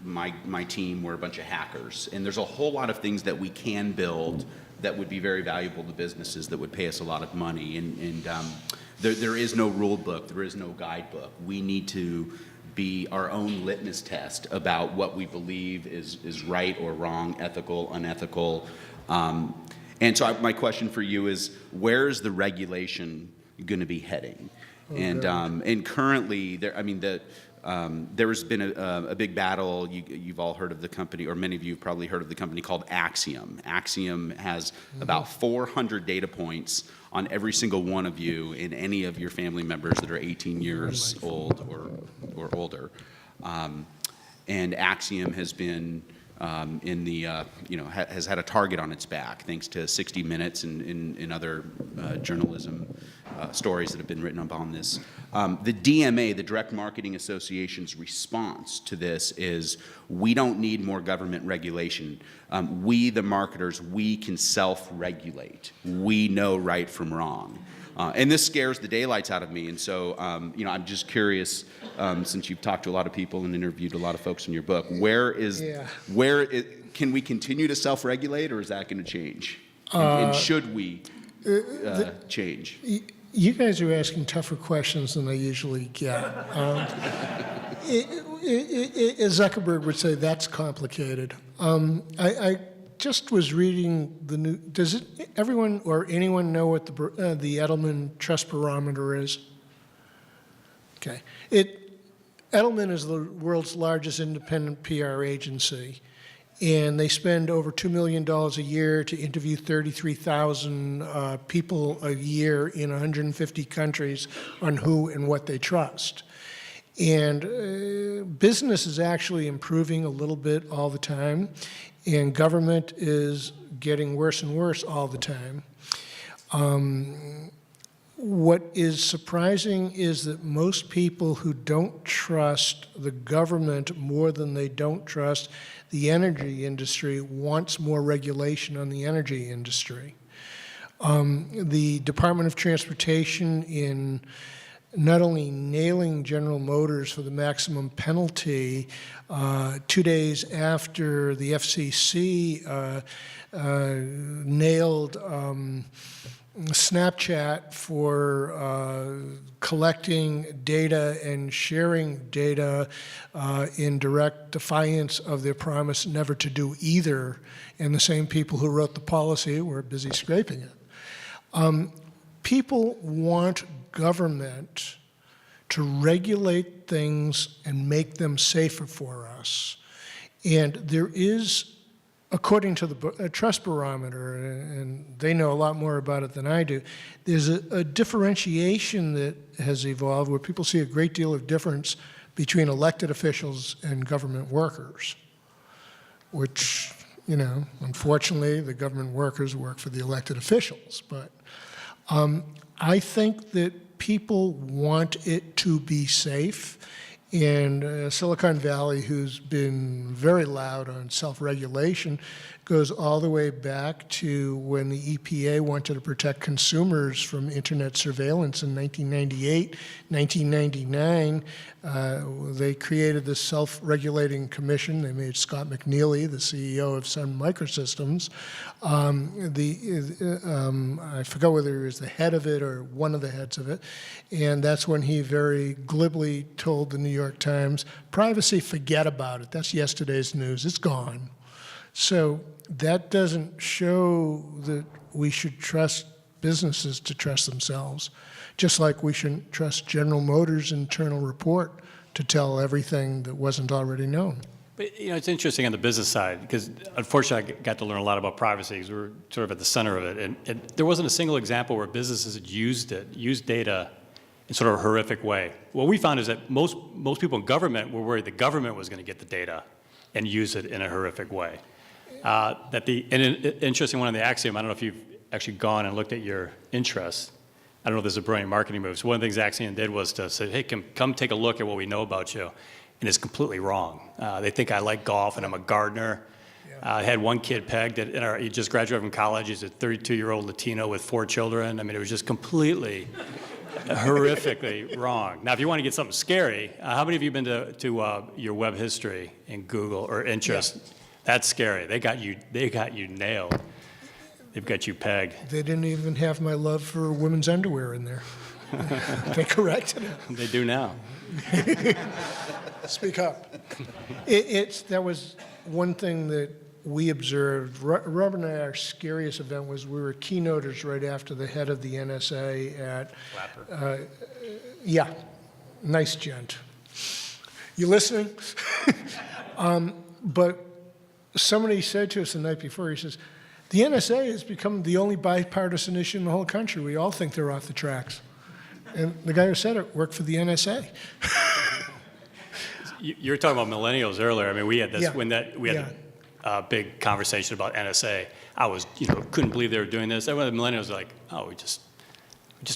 my team, we're a bunch of hackers, and there's a whole lot of things that we can build that would be very valuable to businesses that would pay us a lot of money. And there is no rule book, there is no guidebook. We need to be our own litmus test about what we believe is right or wrong, ethical, unethical. And so my question for you is, where is the regulation going to be heading? And currently, there has been a big battle. You've all heard of the company, or many of you have probably heard of the company called Axiom. Axiom has about 400 data points on every single one of you and any of your family members that are 18 years old or older. And Axiom has been has had a target on its back, thanks to 60 Minutes and other journalism stories that have been written upon this. The DMA, the Direct Marketing Association's response to this is, we don't need more government regulation. We, the marketers, we can self-regulate. We know right from wrong. And this scares the daylights out of me. And so, I'm just curious, since you've talked to a lot of people and interviewed a lot of folks in your book, can we continue to self-regulate, or is that going to change? And should we change? You guys are asking tougher questions than I usually get. As Zuckerberg would say, that's complicated. I just was reading the new. Does everyone or anyone know what the Edelman Trust Barometer is? Okay, Edelman is the world's largest independent PR agency, and they spend over $2 million a year to interview 33,000 people a year in 150 countries on who and what they trust. And business is actually improving a little bit all the time, and government is getting worse and worse all the time. What is surprising is that most people who don't trust the government more than they don't trust the energy industry wants more regulation on the energy industry. The Department of Transportation, in not only nailing General Motors for the maximum penalty 2 days after the FCC nailed Snapchat for collecting data and sharing data in direct defiance of their promise never to do either, and the same people who wrote the policy were busy scraping it. People want government to regulate things and make them safer for us. And there is according to the Trust Barometer, and they know a lot more about it than I do, there's a differentiation that has evolved where people see a great deal of difference between elected officials and government workers, which, you know, unfortunately, the government workers work for the elected officials. But I think that people want it to be safe. And Silicon Valley, who's been very loud on self-regulation, goes all the way back to when the EPA wanted to protect consumers from internet surveillance in 1998, 1999. They created this self-regulating commission. They made Scott McNealy the CEO of Sun Microsystems. I forgot whether he was the head of it or one of the heads of it. And that's when he very glibly told the New York Times, privacy, forget about it. That's yesterday's news. It's gone. So that doesn't show that we should trust businesses to trust themselves, just like we shouldn't trust General Motors' internal report to tell everything that wasn't already known. But, you know, it's interesting on the business side, because unfortunately I got to learn a lot about privacy because we were sort of at the center of it. And there wasn't a single example where businesses had used data in sort of a horrific way. What we found is that most people in government were worried the government was going to get the data and use it in a horrific way. Interesting one on the Axiom, I don't know if you've actually gone and looked at your interests. I don't know if this is a brilliant marketing move. So one of the things Axiom did was to say, hey, come take a look at what we know about you. And it's completely wrong. They think I like golf and I'm a gardener. I had one kid pegged, he just graduated from college. He's a 32-year-old Latino with 4 children. I mean, it was just completely, horrifically wrong. Now, if you want to get something scary, how many of you have been to your web history in Google or interest? Yeah. That's scary. They got you nailed. They've got you pegged. They didn't even have my love for women's underwear in there. They corrected it. They do now. Speak up. That was one thing that we observed. Robert and I, our scariest event was we were keynoters right after the head of the NSA at... yeah, nice gent. You listening? But somebody said to us the night before, he says, the NSA has become the only bipartisan issue in the whole country. We all think they're off the tracks. And the guy who said it worked for the NSA. You were talking about millennials earlier. I mean, we had this we had Yeah. a big conversation about NSA. I was, couldn't believe they were doing this. Everyone, the millennials were like, oh, we just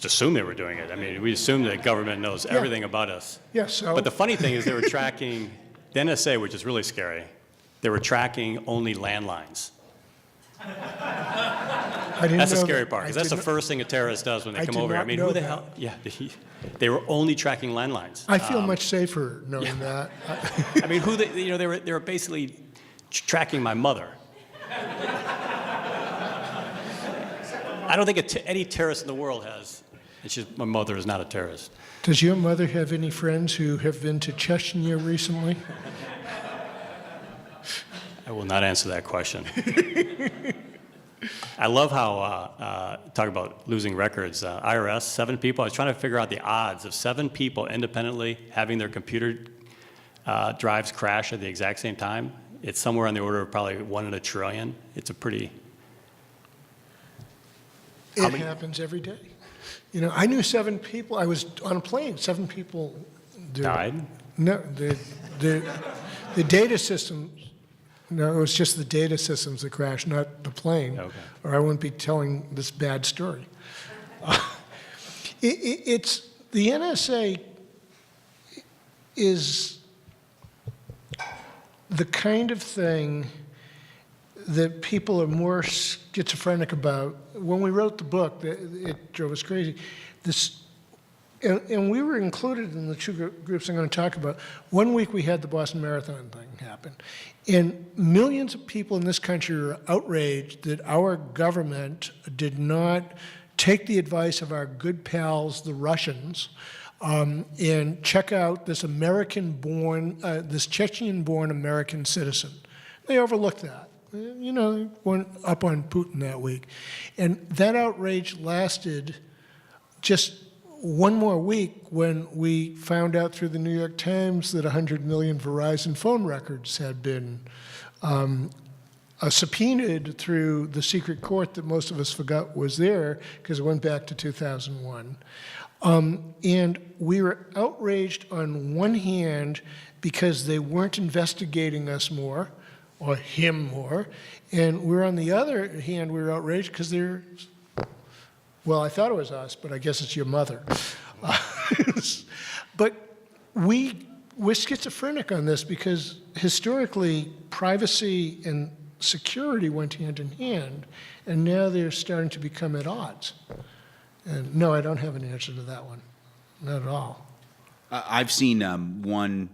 assumed they were doing it. I mean, we assumed that government knows everything about us. Yeah, so. But the funny thing is they were tracking the NSA, which is really scary. They were tracking only landlines. That's the scary part, because that's the first thing a terrorist does when they come over. I mean, who the hell? Yeah, they were only tracking landlines. I feel much safer knowing that. I mean, they were basically tracking my mother. I don't think any terrorist in the world has. My mother is not a terrorist. Does your mother have any friends who have been to Chechnya recently? I will not answer that question. I love how, talk about losing records, IRS, 7 people. I was trying to figure out the odds of 7 people independently having their computer drives crash at the exact same time. It's somewhere on the order of probably 1 in a trillion. It's a pretty... It happens every day. I knew 7 people. I was on a plane. 7 people died? No, the data systems. No, it was just the data systems that crashed, not the plane. Okay. Or I wouldn't be telling this bad story. It's the NSA is the kind of thing that people are more schizophrenic about. When we wrote the book, it drove us crazy. And we were included in the 2 groups I'm going to talk about. One week we had the Boston Marathon thing happen. And millions of people in this country are outraged that our government did not take the advice of our good pals, the Russians, and check out this American-born, this Chechen-born American citizen. They overlooked that. They went up on Putin that week. And that outrage lasted just one more week when we found out through the New York Times that 100 million Verizon phone records had been subpoenaed through the secret court that most of us forgot was there because it went back to 2001. And we were outraged on one hand because they weren't investigating us more, or him more, and we're on the other hand, we were outraged because they're, well, I thought it was us, but I guess it's your mother. But we're schizophrenic on this because historically, privacy and security went hand in hand, and now they're starting to become at odds. And no, I don't have an answer to that one, not at all. I've seen one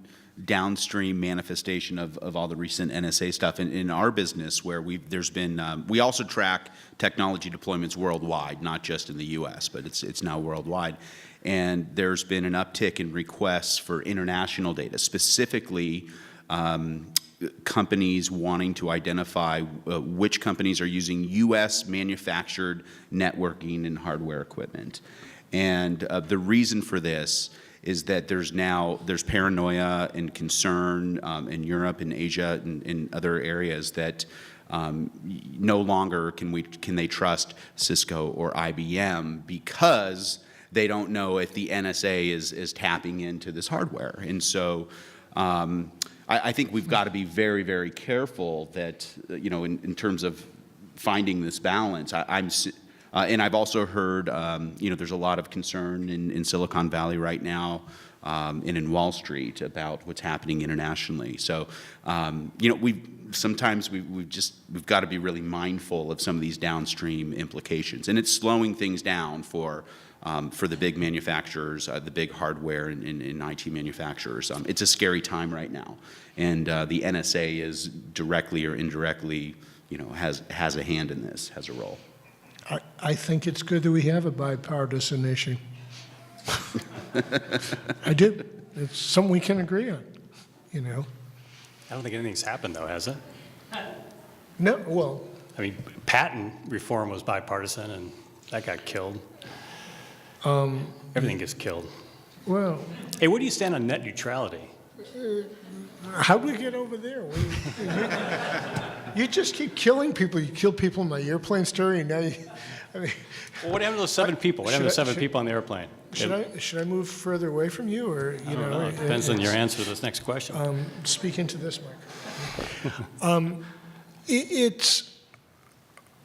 downstream manifestation of all the recent NSA stuff in our business where there's been, we also track technology deployments worldwide, not just in the US, but it's now worldwide. And there's been an uptick in requests for international data, specifically companies wanting to identify which companies are using US manufactured networking and hardware equipment. And the reason for this is that there's paranoia and concern in Europe and Asia and in other areas that no longer can they trust Cisco or IBM because they don't know if the NSA is tapping into this hardware. And so I think we've got to be very, very careful that, in terms of finding this balance. And I've also heard, there's a lot of concern in Silicon Valley right now and in Wall Street about what's happening internationally. So, sometimes we've got to be really mindful of some of these downstream implications, and it's slowing things down for the big manufacturers, the big hardware and IT manufacturers. It's a scary time right now, and the NSA is directly or indirectly, has a hand in this, has a role. I think it's good that we have a bipartisan issue. I do. It's something we can agree on, I don't think anything's happened, though, has it? No, well, I mean, patent reform was bipartisan, and that got killed. Everything gets killed. well, Hey, where do you stand on net neutrality? how'd we get over there? You just keep killing people. You killed people in my airplane story, and now Well, what happened to those 7 people? What happened to Should I- 7 people on the airplane? should I move further away from you, or I don't know. It depends on your answer to this next question. Speak into this mic.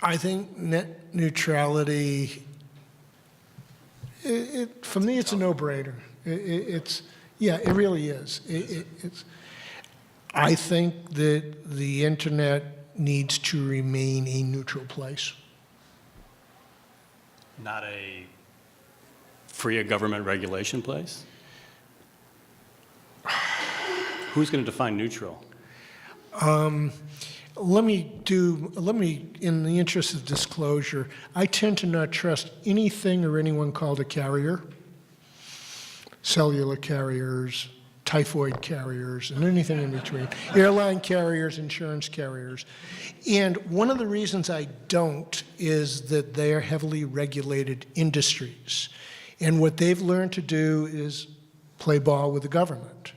I think net neutrality, for me, it's a no-brainer. It really is. I think that the internet needs to remain a neutral place. Not a free of government regulation place? Who's going to define neutral? Let me, in the interest of disclosure, I tend to not trust anything or anyone called a carrier, cellular carriers, typhoid carriers, and anything in between, airline carriers, insurance carriers. And one of the reasons I don't is that they are heavily regulated industries. And what they've learned to do is play ball with the government.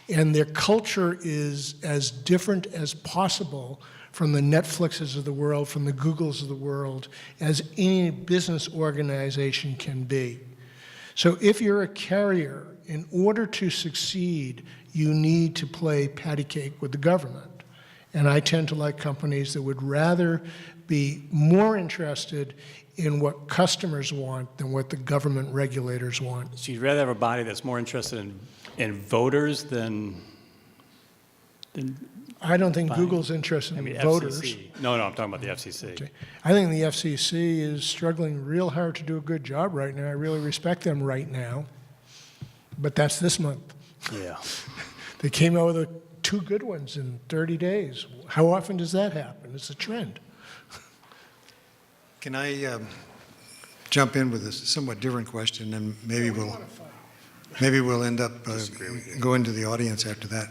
And their culture is as different as possible from the Netflixes of the world, from the Googles of the world, as any business organization can be. So if you're a carrier, in order to succeed, you need to play patty cake with the government. And I tend to like companies that would rather be more interested in what customers want than what the government regulators want. So you'd rather have a body that's more interested in voters than I don't think Fine. Google's interested in FCC. voters. No, I'm talking about the FCC. Okay. I think the FCC is struggling real hard to do a good job right now. I really respect them right now. But that's this month. Yeah. They came out with 2 good ones in 30 days. How often does that happen? It's a trend. Can I jump in with a somewhat different question, and maybe we'll end up go into the audience after that.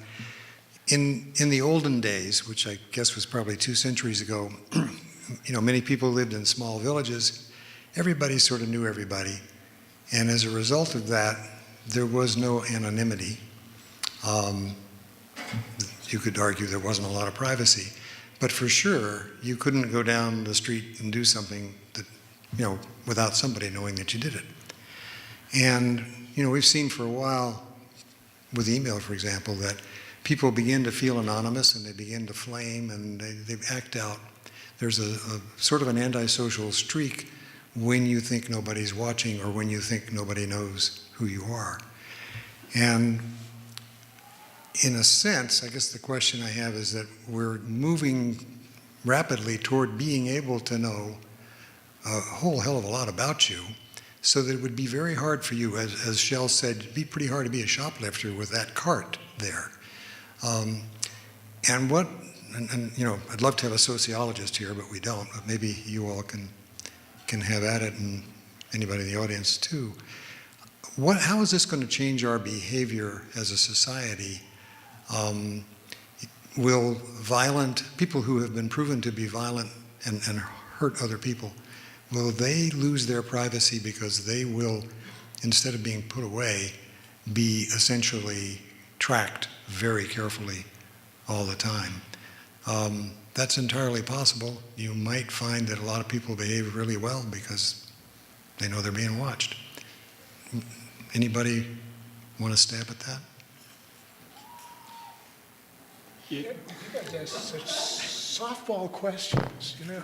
In the olden days, which I guess was probably 2 centuries ago, many people lived in small villages. Everybody sort of knew everybody, and as a result of that, there was no anonymity. You could argue there wasn't a lot of privacy. But for sure, you couldn't go down the street and do something that, without somebody knowing that you did it. And, we've seen for a while with email, for example, that people begin to feel anonymous and they begin to flame and they act out. There's a sort of an antisocial streak when you think nobody's watching or when you think nobody knows who you are. And in a sense, I guess the question I have is that we're moving rapidly toward being able to know a whole hell of a lot about you, so that it would be very hard for you, as Shell said, it'd be pretty hard to be a shoplifter with that cart there. And I'd love to have a sociologist here, but we don't. But maybe you all can have at it, and anybody in the audience too. How is this going to change our behavior as a society? Will people who have been proven to be violent and hurt other people, will they lose their privacy because they will, instead of being put away, be essentially tracked very carefully all the time? That's entirely possible. You might find that a lot of people behave really well because they know they're being watched. Anybody want to stab at that? You guys ask such softball questions, Yeah.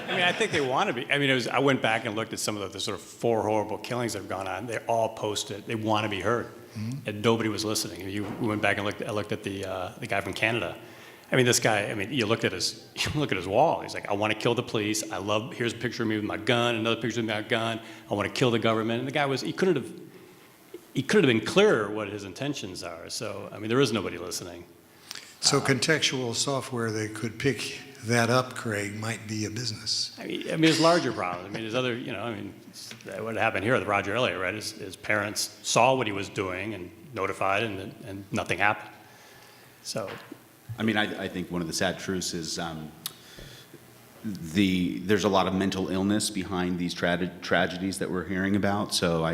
I mean, I think they want to be. I mean, I went back and looked at some of the sort of 4 horrible killings that have gone on. They all posted. They want to be heard, and nobody was listening. We went back and looked at the guy from Canada. I mean, this guy. I mean, you look at his wall. He's like, I want to kill the police. Here's a picture of me with my gun. Another picture of me with my gun. I want to kill the government. And the guy he couldn't have been clearer what his intentions are. So, I mean, there is nobody listening. So contextual software that could pick that up, Craig, might be a business. I mean, there's larger problems. I mean, there's other, what happened here with Roger Elliott, right? His parents saw what he was doing and notified, and nothing happened. So, I mean, I think one of the sad truths is there's a lot of mental illness behind these tragedies that we're hearing about. So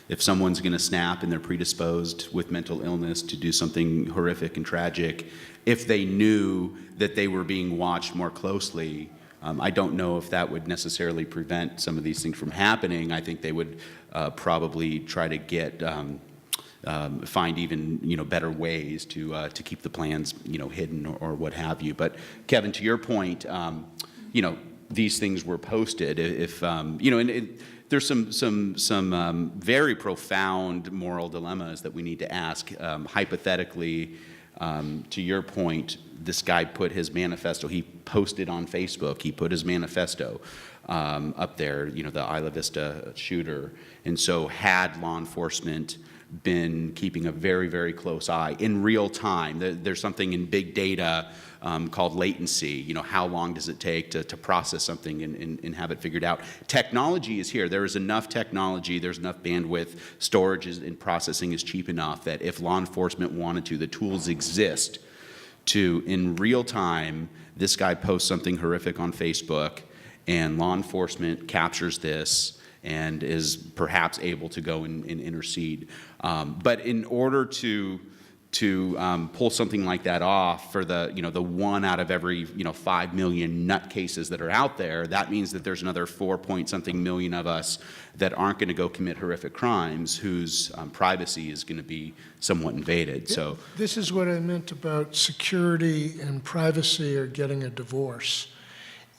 if someone's going to snap and they're predisposed with mental illness to do something horrific and tragic, if they knew that they were being watched more closely, I don't know if that would necessarily prevent some of these things from happening. I think they would probably try to find even better ways to keep the plans hidden or what have you. But Kevin, to your point, these things were posted. There's some very profound moral dilemmas that we need to ask. Hypothetically, to your point, this guy put his manifesto, he posted on Facebook, he put his manifesto up there, the Isla Vista shooter. And so had law enforcement been keeping a very, very close eye in real time, there's something in big data called latency. How long does it take to process something and have it figured out? Technology is here. There is enough technology, there's enough bandwidth, storage and processing is cheap enough that if law enforcement wanted to, the tools exist to, in real time, this guy posts something horrific on Facebook and law enforcement captures this and is perhaps able to go and intercede. But in order to pull something like that off for the 1 out of every 5 million nutcases that are out there, that means that there's another 4-point-something million of us that aren't going to go commit horrific crimes, whose privacy is going to be somewhat invaded. So this is what I meant about security and privacy or getting a divorce.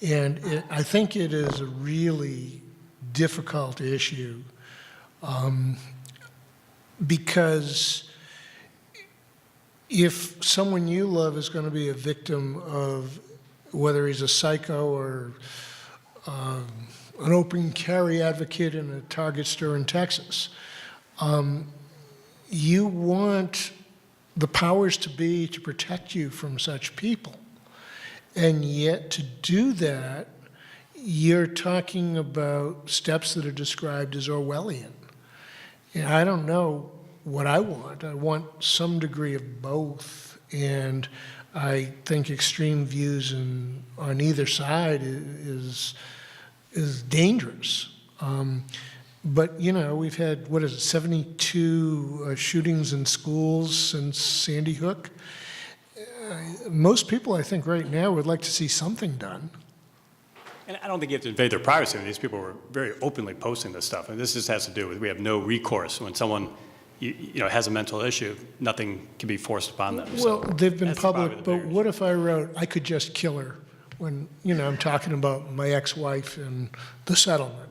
And I think it is a really difficult issue because if someone you love is going to be a victim of whether he's a psycho or an open carry advocate in a Target store in Texas, you want the powers to be to protect you from such people. And yet to do that, you're talking about steps that are described as Orwellian. And I don't know what I want. I want some degree of both. And I think extreme views on either side is dangerous. But, we've had, 72 shootings in schools since Sandy Hook. Most people, I think, right now would like to see something done. And I don't think you have to invade their privacy. I mean, these people were very openly posting this stuff, and this just has to do with we have no recourse when someone has a mental issue. Nothing can be forced upon them. Well, they've been that's probably public, the but bigger what if I wrote, I could just kill her when, I'm talking about my ex-wife and the settlement?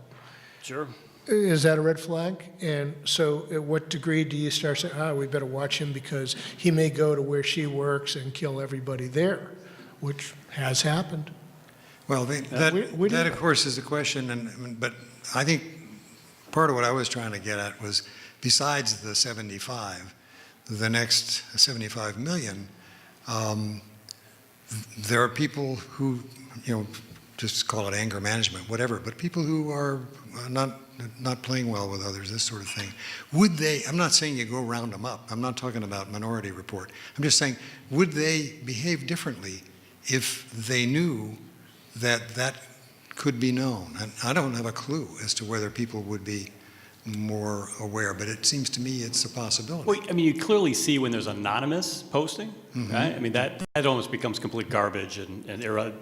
Sure. Is that a red flag? And so at what degree do you start saying, we better watch him because he may go to where she works and kill everybody there, which has happened. Well, that of course is the question, but I think part of what I was trying to get at was, besides the 75, the next 75 million, there are people who, just call it anger management, whatever, but people who are not playing well with others, this sort of thing. Would they, I'm not saying you go round them up, I'm not talking about Minority Report, I'm just saying, would they behave differently if they knew that could be known? And I don't have a clue as to whether people would be more aware, but it seems to me it's a possibility. Well, I mean, you clearly see when there's anonymous posting, right? I mean, that almost becomes complete garbage, and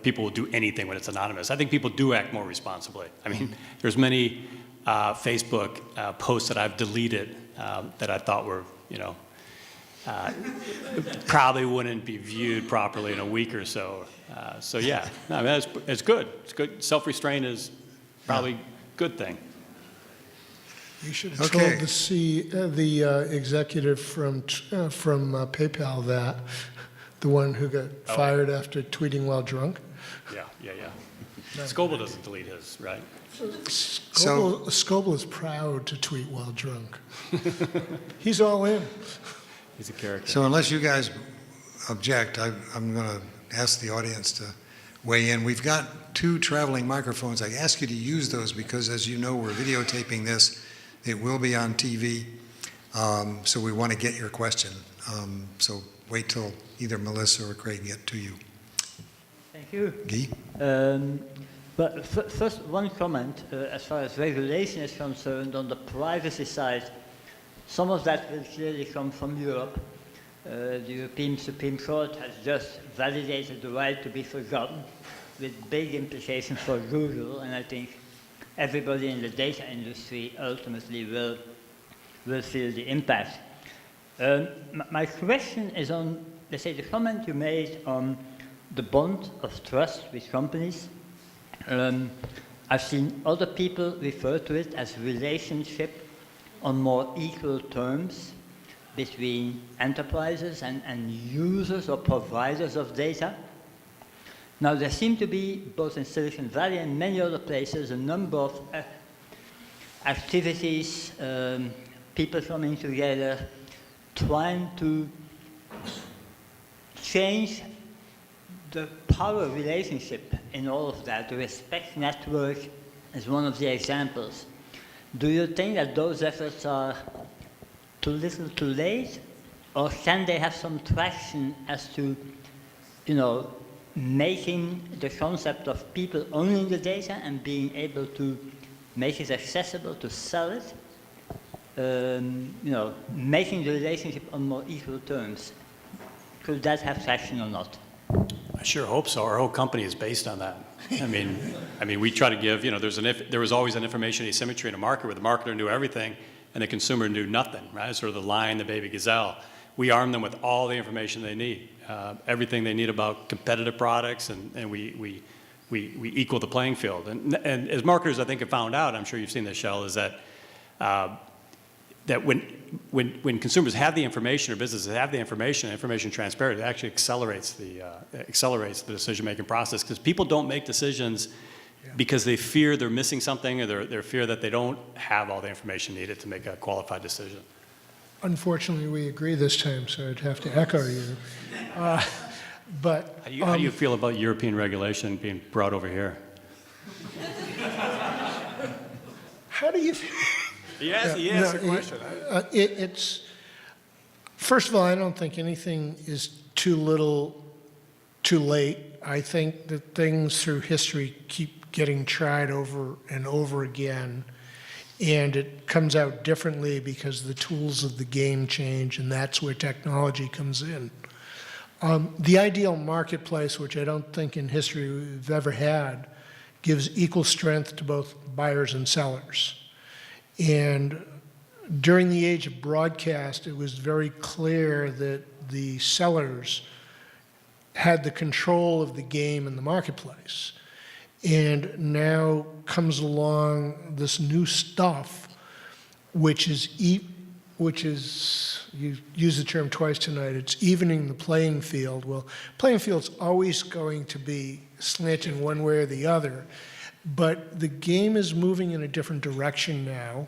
people will do anything when it's anonymous. I think people do act more responsibly. I mean, there's many Facebook posts that I've deleted that I thought were, probably wouldn't be viewed properly in a week or so. So yeah, no, I mean, it's good. It's good. Self-restraint is probably a good thing. You should have told the executive from PayPal that, the one who got fired after tweeting while drunk. Yeah. Scoble doesn't delete his, right? Scoble is proud to tweet while drunk. He's all in. He's a character. So unless you guys object, I'm going to ask the audience to weigh in. We've got 2 traveling microphones. I ask you to use those because, as you know, we're videotaping this. It will be on TV, so we want to get your question. So wait till either Melissa or Craig get to you. Thank you. Guy? But first, one comment as far as regulation is concerned on the privacy side. Some of that will clearly come from Europe. The European Supreme Court has just validated the right to be forgotten, with big implications for Google, and I think everybody in the data industry ultimately will feel the impact. My question is on, let's say, the comment you made on the bond of trust with companies. I've seen other people refer to it as relationship on more equal terms between enterprises and users or providers of data. Now, there seem to be, both in Silicon Valley and many other places, a number of activities, people coming together, trying to change the power relationship in all of that. The Respect Network is one of the examples. Do you think that those efforts are too little too late, or can they have some traction as to, making the concept of people owning the data and being able to make it accessible, to sell it, making the relationship on more equal terms? Could that have traction or not? I sure hope so. Our whole company is based on that. I mean, we try to give, there was always an information asymmetry in a market where the marketer knew everything and the consumer knew nothing, right? Sort of the lion, the baby gazelle. We arm them with all the information they need, everything they need about competitive products, and we equal the playing field. And as marketers, I think, have found out, I'm sure you've seen this, Shell, is that that when consumers have the information or businesses have the information transparent, it actually accelerates the decision-making process, because people don't make decisions because they fear they're missing something, or they fear that they don't have all the information needed to make a qualified decision. Unfortunately, we agree this time, so I'd have to echo you. But How do you feel about European regulation being brought over here? how do you? He asked a question. It's first of all, I don't think anything is too little, too late. I think that things through history keep getting tried over and over again, and it comes out differently because the tools of the game change, and that's where technology comes in. The ideal marketplace, which I don't think in history we've ever had, gives equal strength to both buyers and sellers. And during the age of broadcast, it was very clear that the sellers had the control of the game in the marketplace. And now comes along this new stuff, which is, you used the term twice tonight, it's evening the playing field. Well, playing field's always going to be slanting one way or the other, but the game is moving in a different direction now,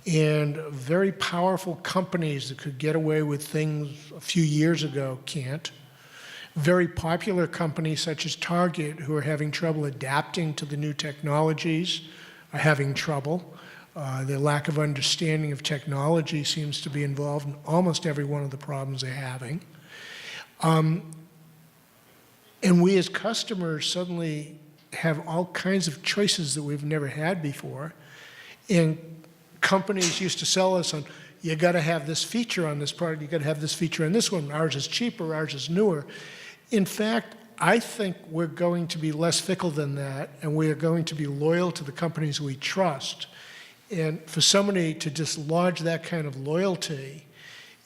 and very powerful companies that could get away with things a few years ago can't. Very popular companies such as Target, who are having trouble adapting to the new technologies, are having trouble. Their lack of understanding of technology seems to be involved in almost every one of the problems they're having. And we as customers suddenly have all kinds of choices that we've never had before. And companies used to sell us on, you got to have this feature on this product, you got to have this feature on this one, ours is cheaper, ours is newer. In fact, I think we're going to be less fickle than that, and we are going to be loyal to the companies we trust. And for somebody to dislodge that kind of loyalty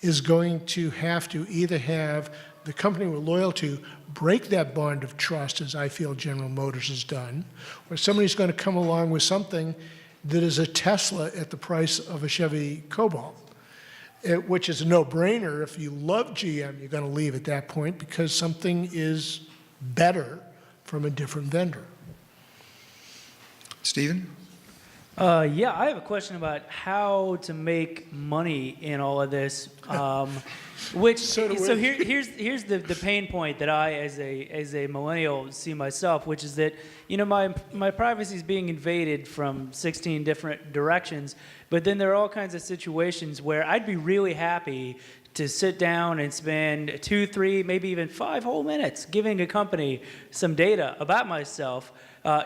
is going to have to either have the company we're loyal to break that bond of trust, as I feel General Motors has done, or somebody's going to come along with something that is a Tesla at the price of a Chevy Cobalt, which is a no-brainer. If you love GM, you're going to leave at that point because something is better from a different vendor. Stephen? Yeah, I have a question about how to make money in all of this. Here's the pain point that I, as a millennial, see myself, which is that my privacy is being invaded from 16 different directions. But then there are all kinds of situations where I'd be really happy to sit down and spend 2, 3, maybe even 5 whole minutes giving a company some data about myself.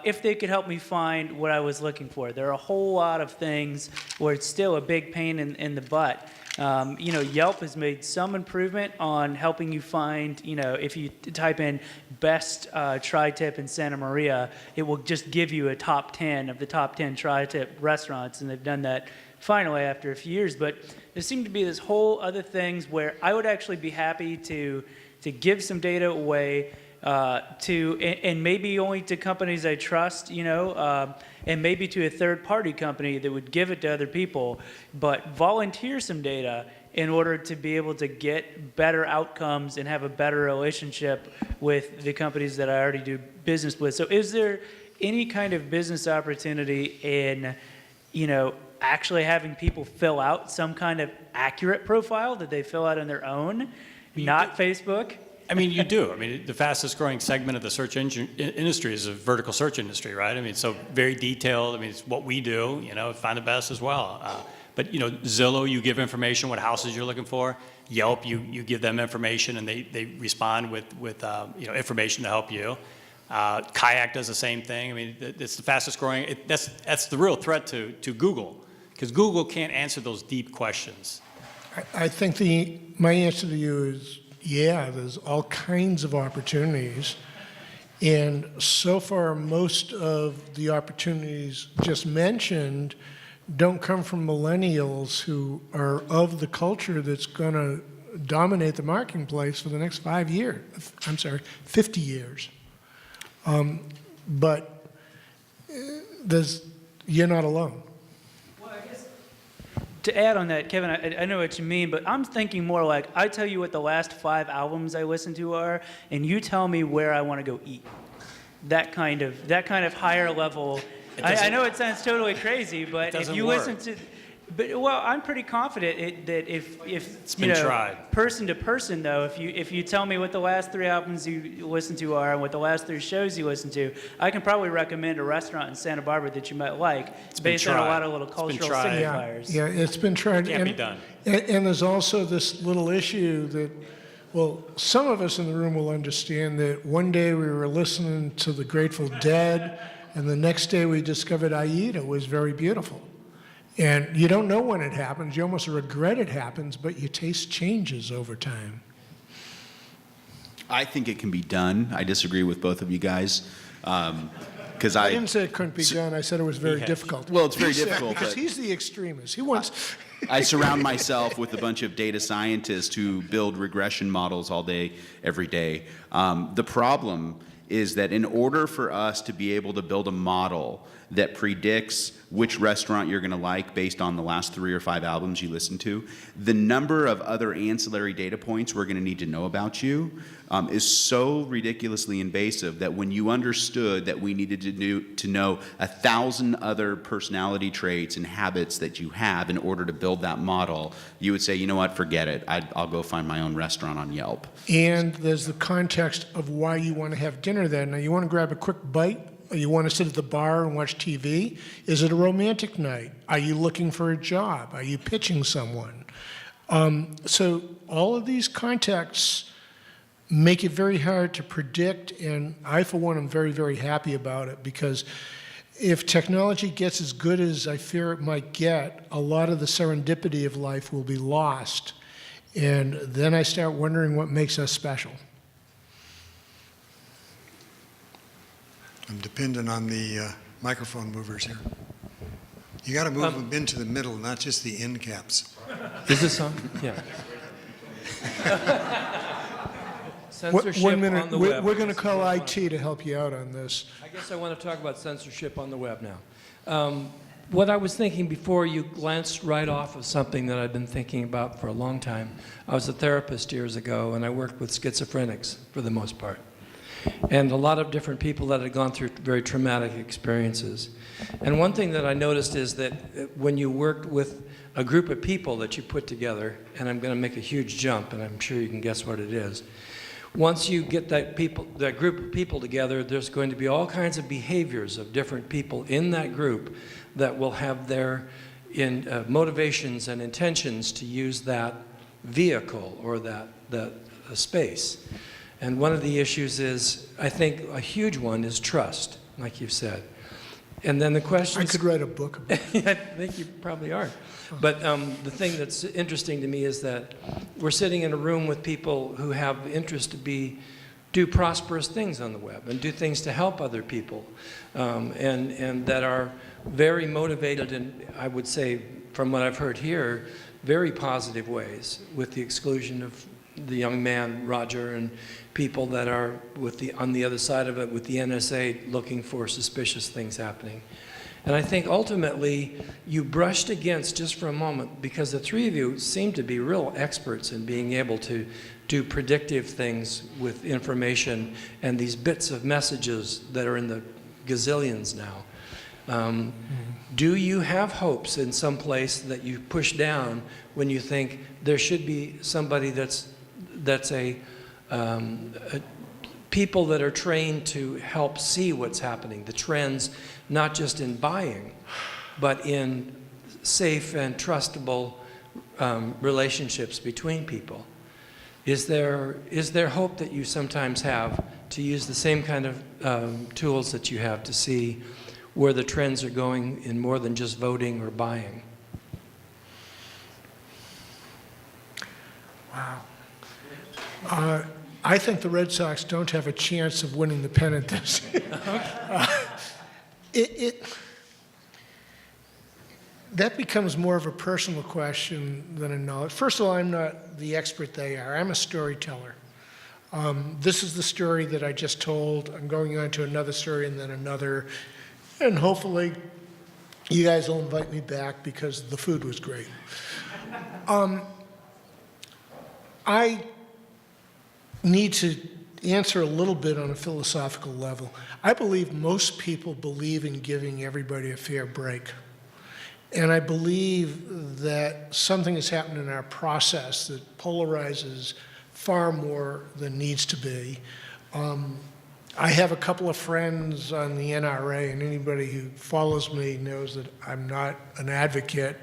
If they could help me find what I was looking for. There are a whole lot of things where it's still a big pain in the butt. Yelp has made some improvement on helping you find, if you type in best tri-tip in Santa Maria, it will just give you a top 10 of the top 10 tri-tip restaurants, and they've done that finally after a few years. But there seem to be this whole other things where I would actually be happy to give some data away and maybe only to companies I trust, and maybe to a third-party company that would give it to other people, but volunteer some data in order to be able to get better outcomes and have a better relationship with the companies that I already do business with. So is there any kind of business opportunity in, actually having people fill out some kind of accurate profile that they fill out on their own, not Facebook? I mean, you do. I mean, the fastest growing segment of the search engine industry is a vertical search industry, right? I mean, so very detailed. I mean, it's what we do, find the best as well. But, Zillow, you give information, what houses you're looking for. Yelp, you give them information and they respond with information to help you. Kayak does the same thing. I mean, it's the fastest growing. That's the real threat to Google, because Google can't answer those deep questions. I think my answer to you is, yeah, there's all kinds of opportunities. And so far, most of the opportunities just mentioned don't come from millennials who are of the culture that's going to dominate the marketplace for the next 50 years. But you're not alone. To add on that, Kevin, I know what you mean, but I'm thinking more like I tell you what the last 5 albums I listen to are, and you tell me where I want to go eat. That kind of higher level. I know it sounds totally crazy, but if you listen to, I'm pretty confident that if it's been tried. Person to person though, if you tell me what the last 3 albums you listen to are and what the last 3 shows you listen to, I can probably recommend a restaurant in Santa Barbara that you might like. It's based on a lot of little cultural signifiers. Yeah, it's been tried. It can't be done. And there's also this little issue that, well, some of us in the room will understand that one day we were listening to the Grateful Dead, and the next day we discovered Aida was very beautiful. And you don't know when it happens. You almost regret it happens, but your taste changes over time. I think it can be done. I disagree with both of you guys. Because I didn't say it couldn't be done. I said it was very difficult. Well, it's very difficult. Because But he's the extremist. He wants. I surround myself with a bunch of data scientists who build regression models all day, every day. The problem is that in order for us to be able to build a model that predicts which restaurant you're going to like based on the last 3 or 5 albums you listen to, the number of other ancillary data points we're going to need to know about you is so ridiculously invasive that when you understood that we needed to know 1,000 other personality traits and habits that you have in order to build that model, you would say, you know what, forget it. I'll go find my own restaurant on Yelp. And there's the context of why you want to have dinner then. Now, you want to grab a quick bite? Or you want to sit at the bar and watch TV? Is it a romantic night? Are you looking for a job? Are you pitching someone? So all of these contexts make it very hard to predict, and I, for one, am very, very happy about it, because if technology gets as good as I fear it might get, a lot of the serendipity of life will be lost. And then I start wondering what makes us special. I'm dependent on the microphone movers here. You got to move them into the middle, not just the end caps. Is this on? Yeah. Censorship 1 minute. on the We're web. going to call IT to help you out on this. I guess I want to talk about censorship on the web now. What I was thinking before you glanced right off of something that I've been thinking about for a long time. I was a therapist years ago, and I worked with schizophrenics for the most part. And a lot of different people that had gone through very traumatic experiences. And one thing that I noticed is that when you worked with a group of people that you put together, and I'm going to make a huge jump, and I'm sure you can guess what it is. Once you get that group of people together, there's going to be all kinds of behaviors of different people in that group that will have their motivations and intentions to use that vehicle or that space. And one of the issues is, I think a huge one is trust, like you've said. And then the question I could write a book about it. I think you probably are. But the thing that's interesting to me is that we're sitting in a room with people who have interest to do prosperous things on the web and do things to help other people, and that are very motivated in, I would say, from what I've heard here, very positive ways, with the exclusion of the young man, Roger, and people that are on the other side of it with the NSA looking for suspicious things happening. And I think ultimately you brushed against, just for a moment, because the three of you seem to be real experts in being able to do predictive things with information and these bits of messages that are in the gazillions now. Do you have hopes in some place that you push down when you think there should be somebody that's people that are trained to help see what's happening, the trends, not just in buying, but in safe and trustable relationships between people? Is there hope that you sometimes have to use the same kind of tools that you have to see where the trends are going in more than just voting or buying? Wow. I think the Red Sox don't have a chance of winning the pennant this year. That becomes more of a personal question than a knowledge. First of all, I'm not the expert they are. I'm a storyteller. This is the story that I just told. I'm going on to another story and then another. And hopefully you guys will invite me back because the food was great. I need to answer a little bit on a philosophical level. I believe most people believe in giving everybody a fair break. And I believe that something has happened in our process that polarizes far more than needs to be. I have a couple of friends on the NRA, and anybody who follows me knows that I'm not an advocate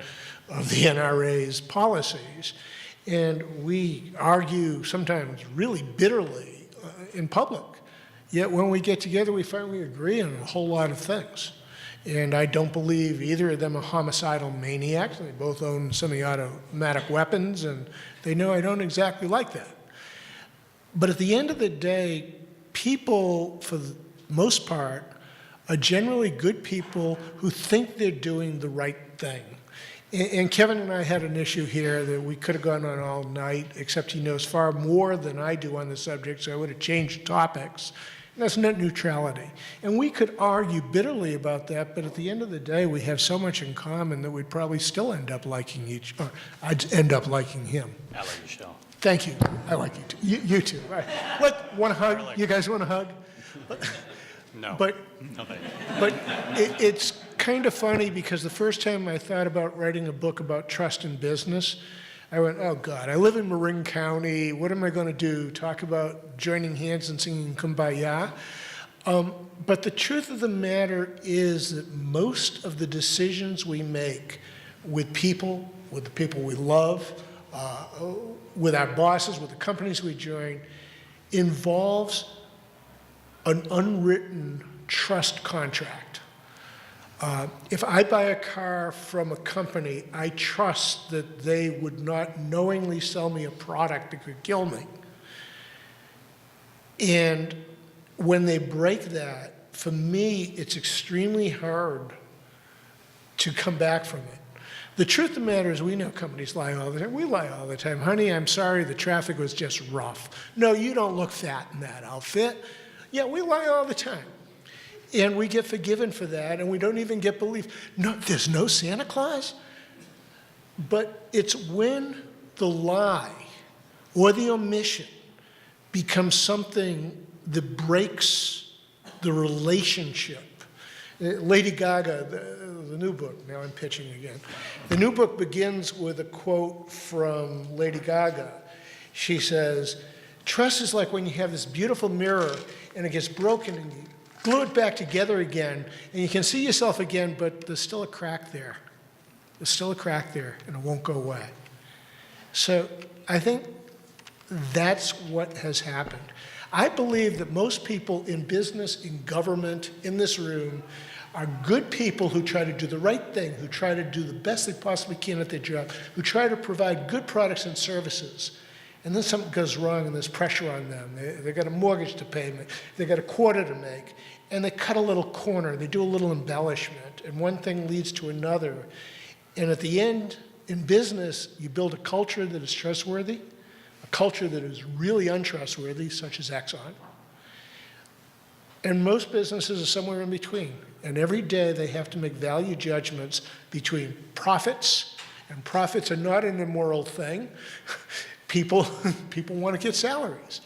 of the NRA's policies. And we argue sometimes really bitterly in public. Yet when we get together, we find we agree on a whole lot of things. And I don't believe either of them are homicidal maniacs. They both own semi-automatic weapons, and they know I don't exactly like that. But at the end of the day, people, for the most part, are generally good people who think they're doing the right thing. And Kevin and I had an issue here that we could have gone on all night, except he knows far more than I do on the subject, so I would have changed topics. And that's net neutrality. And we could argue bitterly about that, but at the end of the day, we have so much in common that we'd probably still end up liking or I'd end up liking him. I like Michelle. Thank you. I like you too. You too. Right. Want a hug? You guys want a hug? No. But No, thank you. But it's kind of funny because the first time I thought about writing a book about trust in business, I went, oh God, I live in Marin County. What am I going to do? Talk about joining hands and singing Kumbaya? But the truth of the matter is that most of the decisions we make with the people we love, with our bosses, with the companies we join, involves an unwritten trust contract. If I buy a car from a company, I trust that they would not knowingly sell me a product that could kill me. And when they break that, for me, it's extremely hard to come back from it. The truth of the matter is we know companies lie all the time. We lie all the time. Honey, I'm sorry, the traffic was just rough. No, you don't look fat in that outfit. Yeah, we lie all the time. And we get forgiven for that, and we don't even get belief. No, there's no Santa Claus. But it's when the lie or the omission becomes something that breaks the relationship. Lady Gaga, the new book, now I'm pitching again. The new book begins with a quote from Lady Gaga. She says, trust is like when you have this beautiful mirror and it gets broken and you glue it back together again and you can see yourself again, but there's still a crack there. There's still a crack there and it won't go away. So I think that's what has happened. I believe that most people in business, in government, in this room, are good people who try to do the right thing, who try to do the best they possibly can at their job, who try to provide good products and services. And then something goes wrong and there's pressure on them. They've got a mortgage to pay, they've got a quarter to make, and they cut a little corner, they do a little embellishment, and one thing leads to another. And at the end, in business, you build a culture that is trustworthy, a culture that is really untrustworthy, such as Exxon. And most businesses are somewhere in between. And every day they have to make value judgments between profits, and profits are not an immoral thing. People want to get salaries.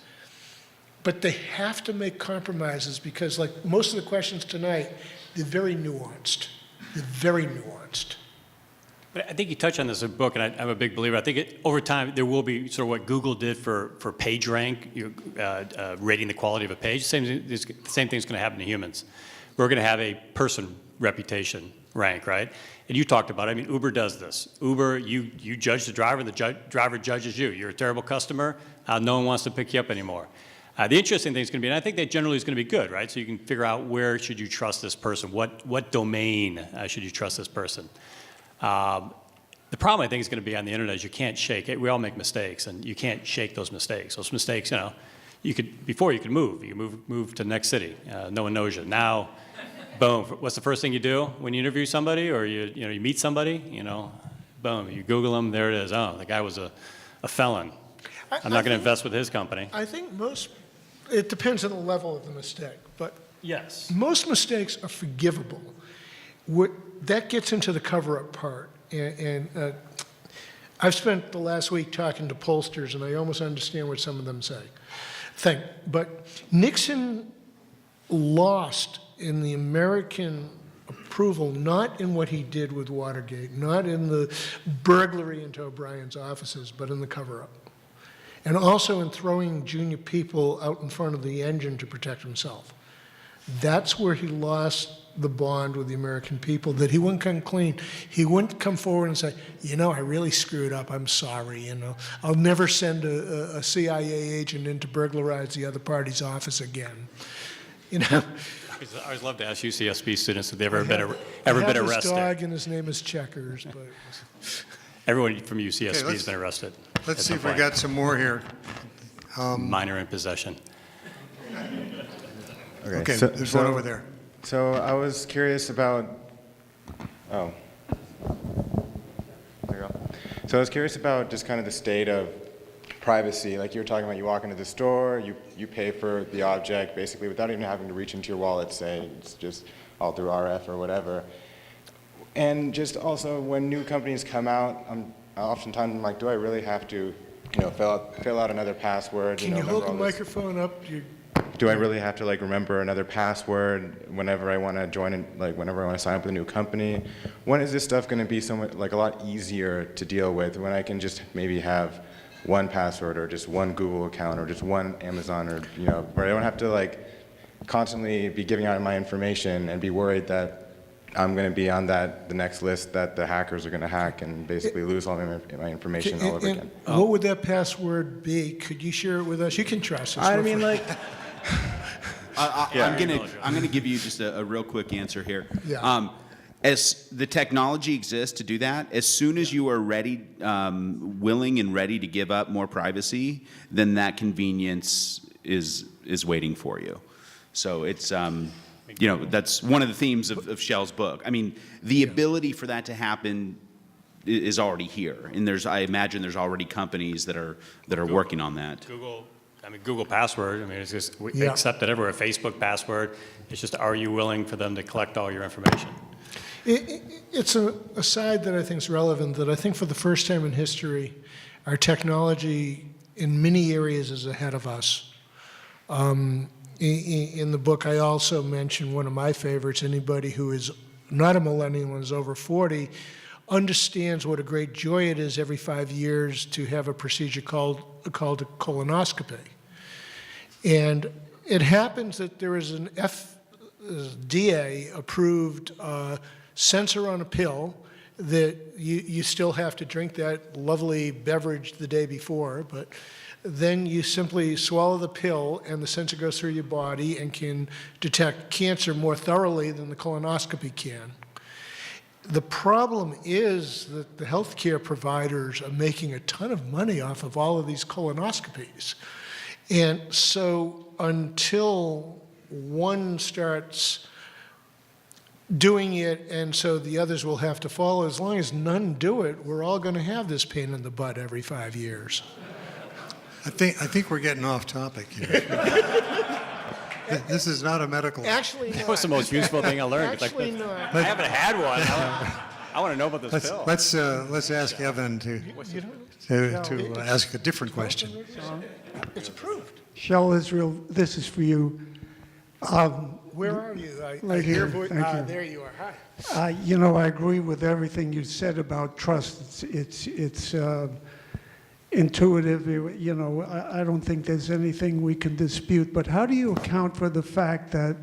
But they have to make compromises because, like most of the questions tonight, they're very nuanced. They're very nuanced. But I think you touch on this in the book, and I'm a big believer. I think over time there will be sort of what Google did for PageRank, rating the quality of a page. The same thing's going to happen to humans. We're going to have a person reputation rank, right? And you talked about it. I mean, Uber does this. Uber, you judge the driver, and the driver judges you. You're a terrible customer. No one wants to pick you up anymore. The interesting thing is going to be, and I think that generally is going to be good, right? So you can figure out where should you trust this person. What domain should you trust this person? The problem, I think, is going to be on the internet is you can't shake it. We all make mistakes, and you can't shake those mistakes. Those mistakes, before you could move. You move to the next city. No one knows you. Now, boom. What's the first thing you do when you interview somebody or you meet somebody? Boom. You Google them. There it is. Oh, the guy was a felon. I'm not going to invest with his company. I think it depends on the level of the mistake, but Yes. most mistakes are forgivable. That gets into the cover-up part. And I've spent the last week talking to pollsters, and I almost understand what some of them think. But Nixon lost in the American approval, not in what he did with Watergate, not in the burglary into O'Brien's offices, but in the cover-up. And also in throwing junior people out in front of the engine to protect himself. That's where he lost the bond with the American people, that he wouldn't come clean. He wouldn't come forward and say, I really screwed up, I'm sorry, I'll never send a CIA agent in to burglarize the other party's office again. I always love to ask UCSB students if they've ever been arrested. I have this dog and his name is Checkers. But Everyone from UCSB has been arrested. Let's see if we got some more here. minor in possession. Okay, so- there's so- one over there. So I was curious about, oh. There you go. So I was curious about just kind of the state of privacy. Like you were talking about, you walk into the store, you pay for the object basically without even having to reach into your wallet, say, it's just all through RF or whatever. And just also when new companies come out, oftentimes I'm like, do I really have to, fill out another password? Can you remember hold the all this- microphone up? Do I really have to like remember another password whenever I want to join in, like whenever I want to sign up with a new company? When is this stuff going to be so much, like a lot easier to deal with when I can just maybe have one password or just one Google account or just one Amazon or, where I don't have to like constantly be giving out my information and be worried that I'm going to be on the next list that the hackers are going to hack and basically lose all my information all over again. What would that password be? Could you share it with us? You can trust us. I We're mean, fine. like, I'm gonna give you just a real quick answer here. Yeah. As the technology exists to do that, as soon as you are ready, willing and ready to give up more privacy, then that convenience is waiting for you. So it's that's one of the themes of Shell's book. I mean, the ability for that to happen is already here, and I imagine there's already companies that are working on that. Google password, it's just, we Yeah. accept it everywhere, Facebook password. It's just, are you willing for them to collect all your information? It's a side that I think is relevant, that I think for the first time in history, our technology in many areas is ahead of us. In the book, I also mention one of my favorites. Anybody who is not a millennial and is over 40 understands what a great joy it is every 5 years to have a procedure called a colonoscopy. And it happens that there is an FDA-approved sensor on a pill that you still have to drink that lovely beverage the day before, but then you simply swallow the pill and the sensor goes through your body and can detect cancer more thoroughly than the colonoscopy can. The problem is that the healthcare providers are making a ton of money off of all of these colonoscopies. And so until one starts doing it and so the others will have to follow, as long as none do it, we're all going to have this pain in the butt every 5 years. I think we're getting off topic here. This is not a medical. Actually, That was the most useful thing I learned. It's like, Actually not. I haven't had one. I want to know about this pill. Let's ask Evan to ask a different question. It's approved. Shell Israel, this is for you. Where are you? I Right hear here. voice. Thank you. There you are. Hi. I agree with everything you said about trust. It's intuitive. I don't think there's anything we can dispute. But how do you account for the fact that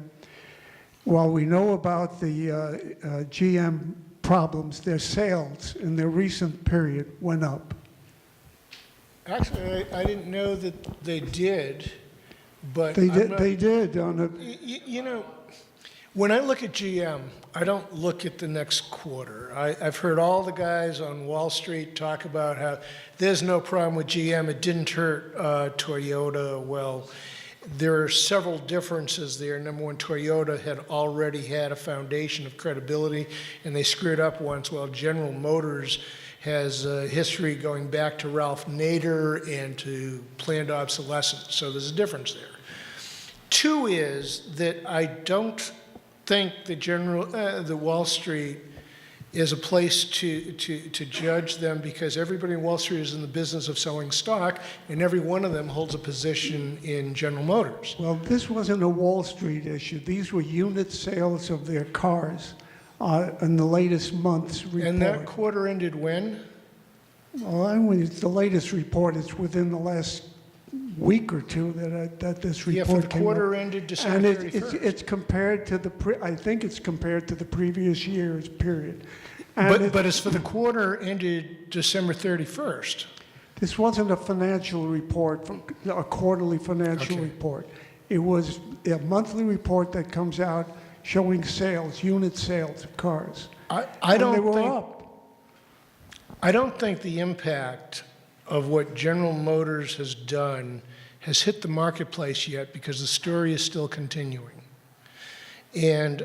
while we know about the GM problems, their sales in their recent period went up? Actually, I didn't know that they did, but They I'm did. not- They did on a. When I look at GM, I don't look at the next quarter. I've heard all the guys on Wall Street talk about how there's no problem with GM. It didn't hurt Toyota. Well, there are several differences there. Number one, Toyota had already had a foundation of credibility, and they screwed up once, while General Motors has a history going back to Ralph Nader and to planned obsolescence. So there's a difference there. Two is that I don't think the Wall Street is a place to judge them, because everybody in Wall Street is in the business of selling stock, and every one of them holds a position in General Motors. Well, this wasn't a Wall Street issue. These were unit sales of their cars in the latest month's report. And that quarter ended when? Well, it's the latest report. It's within the last week or two that this Yeah, report for the came quarter up. ended December And 31st. it's compared to I think it's compared to the previous year's period. And But it's for the quarter ended December 31st. this wasn't a financial report, a quarterly financial Okay. report. It was a monthly report that comes out showing sales, unit sales of cars. I And they don't were think. up. I don't think the impact of what General Motors has done has hit the marketplace yet because the story is still continuing. And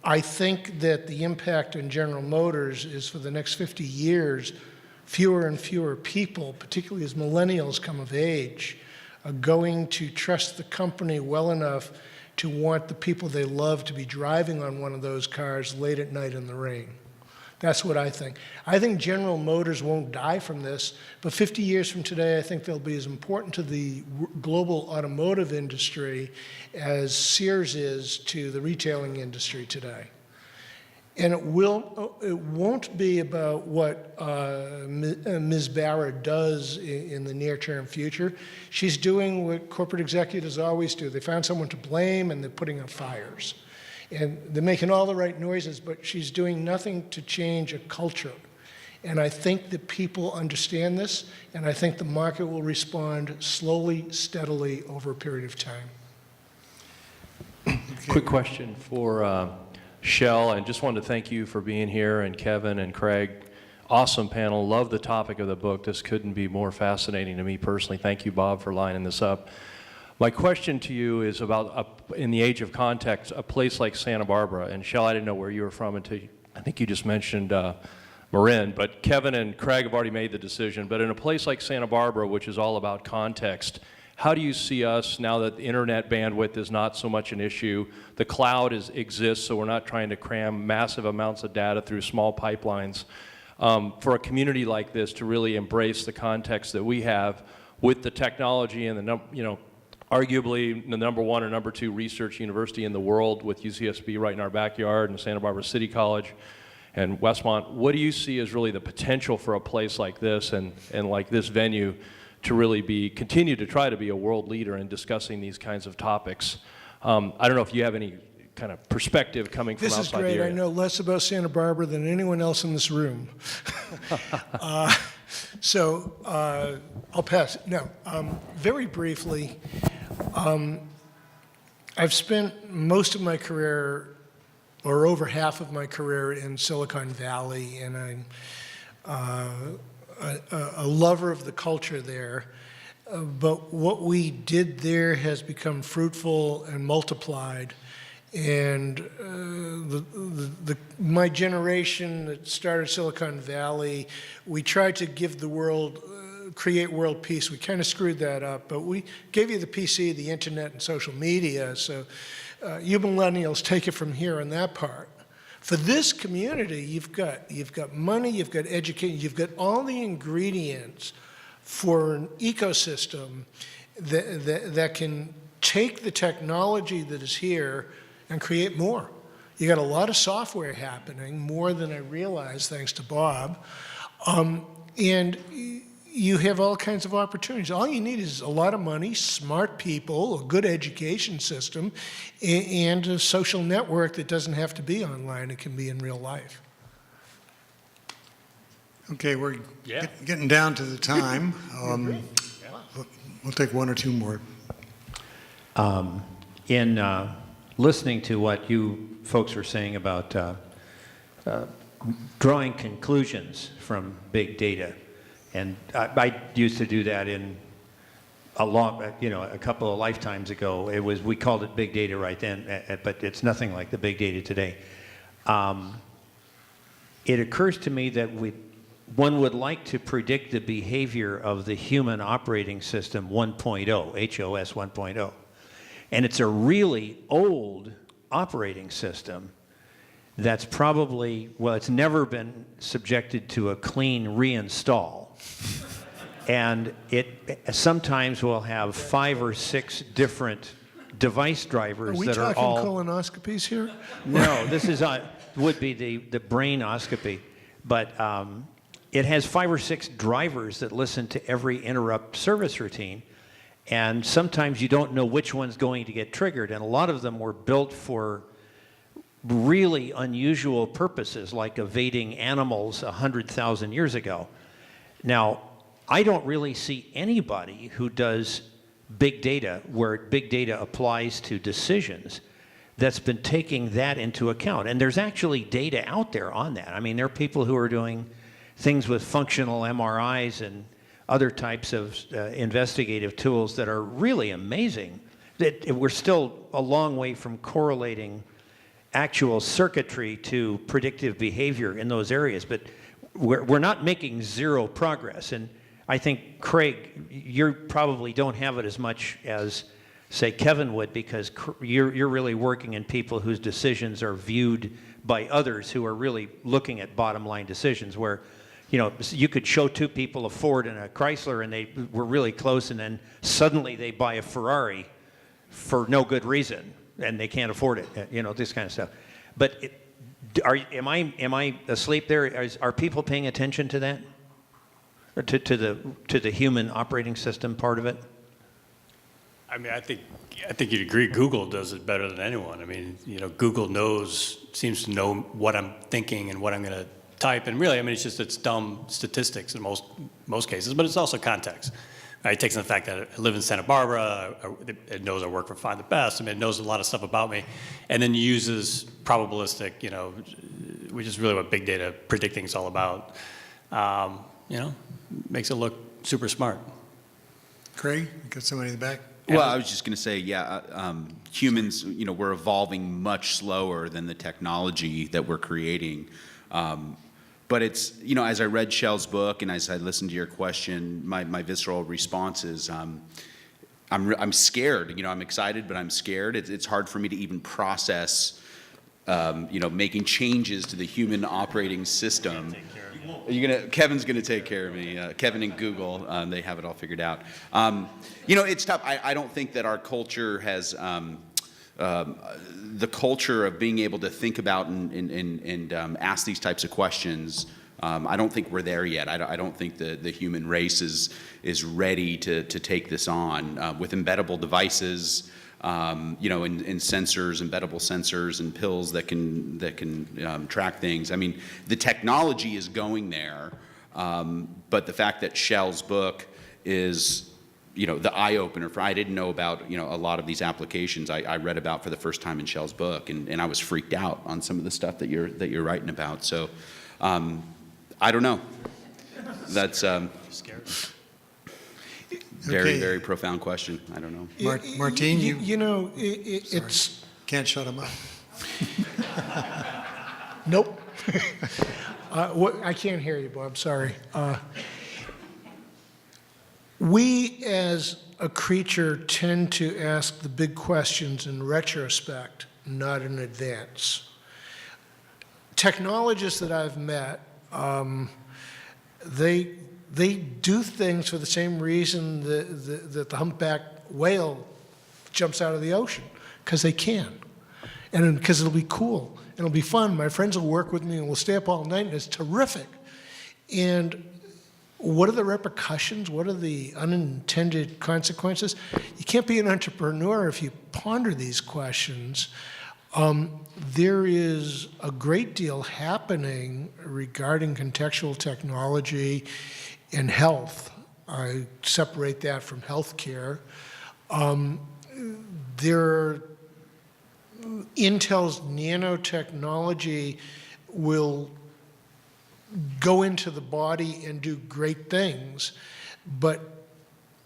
I think that the impact on General Motors is for the next 50 years, fewer and fewer people, particularly as millennials come of age, are going to trust the company well enough to want the people they love to be driving on one of those cars late at night in the rain. That's what I think. I think General Motors won't die from this, but 50 years from today, I think they'll be as important to the global automotive industry as Sears is to the retailing industry today. And it won't be about what Ms. Barra does in the near-term future. She's doing what corporate executives always do. They found someone to blame, and they're putting out fires. And they're making all the right noises, but she's doing nothing to change a culture. And I think that people understand this, and I think the market will respond slowly, steadily over a period of time. Quick question for Shell, and just wanted to thank you for being here, and Kevin and Craig. Awesome panel. Love the topic of the book. This couldn't be more fascinating to me personally. Thank you, Bob, for lining this up. My question to you is about, in the age of context, a place like Santa Barbara. And Shell, I didn't know where you were from until I think you just mentioned Marin, but Kevin and Craig have already made the decision. But in a place like Santa Barbara, which is all about context, how do you see us now that the internet bandwidth is not so much an issue? The cloud exists, so we're not trying to cram massive amounts of data through small pipelines. For a community like this to really embrace the context that we have with the technology and the arguably the #1 or #2 research university in the world with UCSB right in our backyard and Santa Barbara City College and Westmont. What do you see as really the potential for a place like this and like this venue to really continue to try to be a world leader in discussing these kinds of topics? I don't know if you have any kind of perspective coming from outside the area. This is great. I know less about Santa Barbara than anyone else in this room. So I'll pass. No, very briefly, I've spent most of my career, or over half of my career, in Silicon Valley, and I'm a lover of the culture there. But what we did there has become fruitful and multiplied. And my generation that started Silicon Valley, we tried to give the world, create world peace. We kind of screwed that up, but we gave you the PC, the internet, and social media. So you millennials take it from here on that part. For this community, you've got money, you've got education, you've got all the ingredients for an ecosystem that can take the technology that is here and create more. You got a lot of software happening, more than I realized, thanks to Bob. And you have all kinds of opportunities. All you need is a lot of money, smart people, a good education system, and a social network that doesn't have to be online. It can be in real life. Okay, we're getting down to the time. We'll take one or two more. In listening to what you folks were saying about drawing conclusions from big data, and I used to do that in a couple of lifetimes ago. We called it big data right then, but it's nothing like the big data today. It occurs to me that one would like to predict the behavior of the human operating system 1.0, HOS 1.0. And it's a really old operating system that's probably, it's never been subjected to a clean reinstall. And it sometimes will have 5 or 6 different device drivers that are all... Are we talking colonoscopies here? No, this would be the brainoscopy. But it has 5 or 6 drivers that listen to every interrupt service routine. And sometimes you don't know which one's going to get triggered. And a lot of them were built for really unusual purposes, like evading animals 100,000 years ago. Now, I don't really see anybody who does big data, where big data applies to decisions, that's been taking that into account. And there's actually data out there on that. I mean, there are people who are doing things with functional MRIs and other types of investigative tools that are really amazing. We're still a long way from correlating actual circuitry to predictive behavior in those areas, but we're not making zero progress. And I think, Craig, you probably don't have it as much as, say, Kevin would, because you're really working in people whose decisions are viewed by others who are really looking at bottom line decisions, where, you know, you could show two people a Ford and a Chrysler and they were really close, and then suddenly they buy a Ferrari for no good reason and they can't afford it, you know, this kind of stuff. But am I asleep there? Are people paying attention to that? Or to the human operating system part of it? I mean, I think you'd agree Google does it better than anyone. I mean, you know, Google seems to know what I'm thinking and what I'm going to type. And really, I mean, it's dumb statistics in most cases, but it's also context. Right? It takes in the fact that I live in Santa Barbara, it knows I work for Find the Best, I mean, it knows a lot of stuff about me, and then uses probabilistic, you know, which is really what big data predicting is all about. You know, makes it look super smart. Craig, you got somebody in the back? Well, I was just going to say, yeah, humans, you know, we're evolving much slower than the technology that we're creating. But it's, you know, as I read Shell's book and as I listened to your question, my visceral response is, I'm scared. You know, I'm excited, but I'm scared. It's hard for me to even process, you know, making changes to the human operating system. Kevin's gonna take care of me. Kevin and Google, they have it all figured out. You know, it's tough. I don't think that our culture has the culture of being able to think about and ask these types of questions. I don't think we're there yet. I don't think the human race is ready to take this on with embeddable devices. You know, in sensors, embeddable sensors, and pills that can track things. I mean, the technology is going there, but the fact that Shell's book is, you know, the eye opener for, I didn't know about, you know, a lot of these applications I read about for the first time in Shell's book, and I was freaked out on some of the stuff that you're writing about. So, I don't know. That's Scary. very, Okay. very profound question. I don't know. Martine, You know, it's... can't shut him up. Nope. I can't hear you, Bob, sorry. We, as a creature, tend to ask the big questions in retrospect, not in advance. Technologists that I've met, they do things for the same reason that the humpback whale jumps out of the ocean, because they can, and because it'll be cool, and it'll be fun. My friends will work with me, and we'll stay up all night, and it's terrific. And what are the repercussions? What are the unintended consequences? You can't be an entrepreneur if you ponder these questions. There is a great deal happening regarding contextual technology in health. I separate that from healthcare. Intel's nanotechnology will go into the body and do great things, but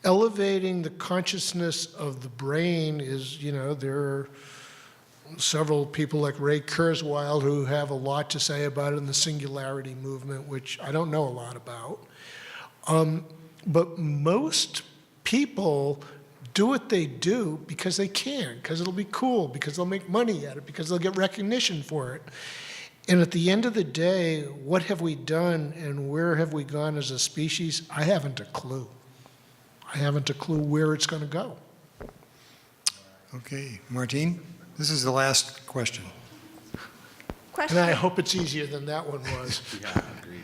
elevating the consciousness of the brain is, you know, there are several people like Ray Kurzweil who have a lot to say about it in the singularity movement, which I don't know a lot about. But most people do what they do because they can, because it'll be cool, because they'll make money at it, because they'll get recognition for it. And at the end of the day, what have we done and where have we gone as a species? I haven't a clue. I haven't a clue where it's going to go. Okay, Martine, this is the last question. And I hope it's easier than that one was. Yeah, I agree.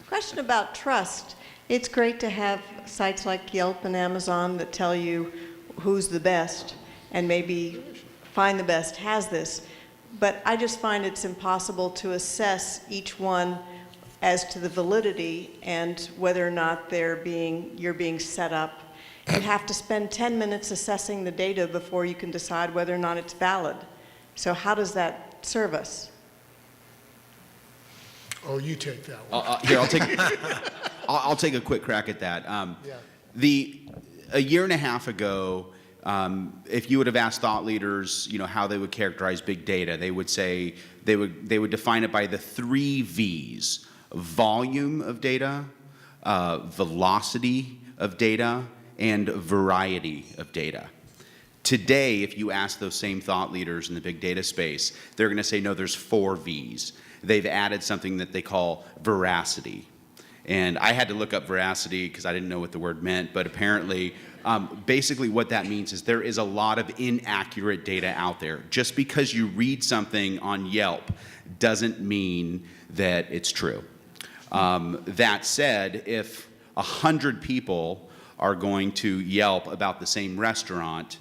Question about trust. It's great to have sites like Yelp and Amazon that tell you who's the best, and maybe Find the Best has this. But I just find it's impossible to assess each one as to the validity and whether or not you're being set up. You have to spend 10 minutes assessing the data before you can decide whether or not it's valid. So how does that serve us? Oh, you take that one. Here, I'll take. I'll take a quick crack at that. A year and a half ago, if you would have asked thought leaders, how they would characterize big data, they would say they would define it by the 3 V's: volume of data, velocity of data, and variety of data. Today, if you ask those same thought leaders in the big data space, they're going to say, no, there's 4 V's. They've added something that they call veracity. And I had to look up veracity because I didn't know what the word meant, but apparently, basically what that means is there is a lot of inaccurate data out there. Just because you read something on Yelp doesn't mean that it's true. That said, if 100 people are going to Yelp about the same restaurant,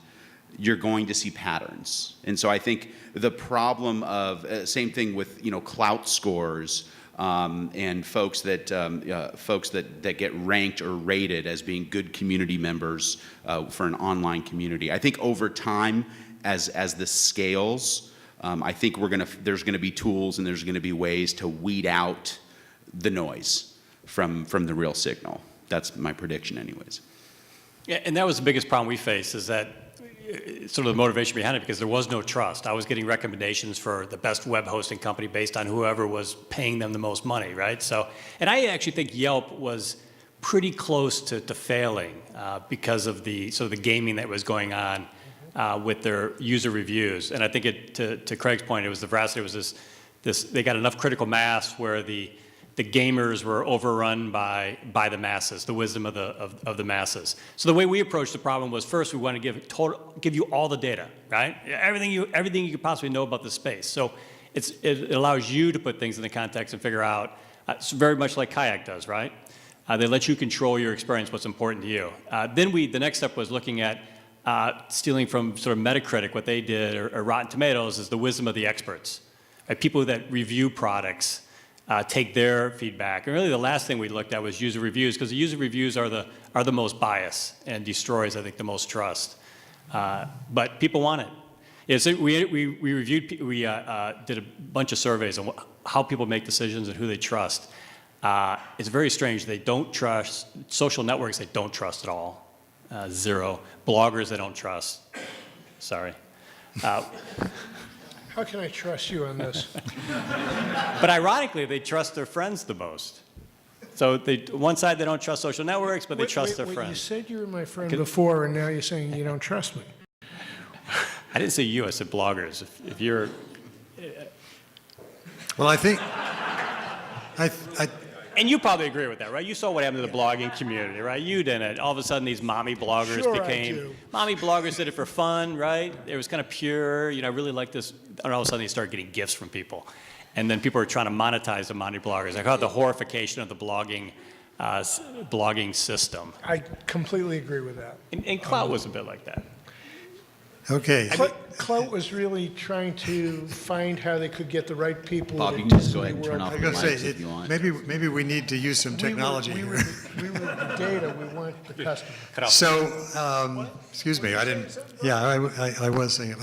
you're going to see patterns. And so I think the problem of, same thing with, clout scores, and folks that get ranked or rated as being good community members for an online community. I think over time, as this scales, I think there's gonna be tools and there's gonna be ways to weed out the noise from the real signal. That's my prediction, anyways. Yeah, and that was the biggest problem we faced, is that sort of the motivation behind it, because there was no trust. I was getting recommendations for the best web hosting company based on whoever was paying them the most money, right? So, and I actually think Yelp was pretty close to failing because of the sort of the gaming that was going on with their user reviews. And I think to Craig's point, it was the veracity. It was this they got enough critical mass where the gamers were overrun by the masses, the wisdom of the masses. So the way we approached the problem was, first we want to give you all the data, right? Everything you could possibly know about the space. So it allows you to put things in the context and figure out. It's very much like Kayak does, right? They let you control your experience, what's important to you. Then the next step was looking at stealing from sort of Metacritic. What they did, or Rotten Tomatoes, is the wisdom of the experts, right? People that review products. Take their feedback. And really the last thing we looked at was user reviews, because the user reviews are the most biased and destroys, I think, the most trust. But people want it. Yeah, so we did a bunch of surveys on how people make decisions and who they trust. It's very strange. They don't trust social networks. They don't trust at all. 0. Bloggers they don't trust. Sorry. How can I trust you on this? But ironically, they trust their friends the most. So one side, they don't trust social networks, but they trust their friends. You said you were my friend before, and now you're saying you don't trust me. I didn't say you, I said bloggers. If you're... Well, I think... And you probably agree with that, right? You saw what happened to the blogging community, right? You didn't. All of a sudden, these mommy bloggers became... Mommy bloggers did it for fun, right? It was kind of pure. I really like this. And all of a sudden, you start getting gifts from people. And then people are trying to monetize the mommy bloggers. I call it the horrification of the blogging system. I completely agree with that. And Clout was a bit like that. Okay. Clout was really trying to find how they could get the right people. Bob, you can just go ahead and turn off I the was going mics to if you want. say, maybe we need to use some technology. We were the data, we weren't the customer. So, excuse me, I didn't, yeah, I was saying,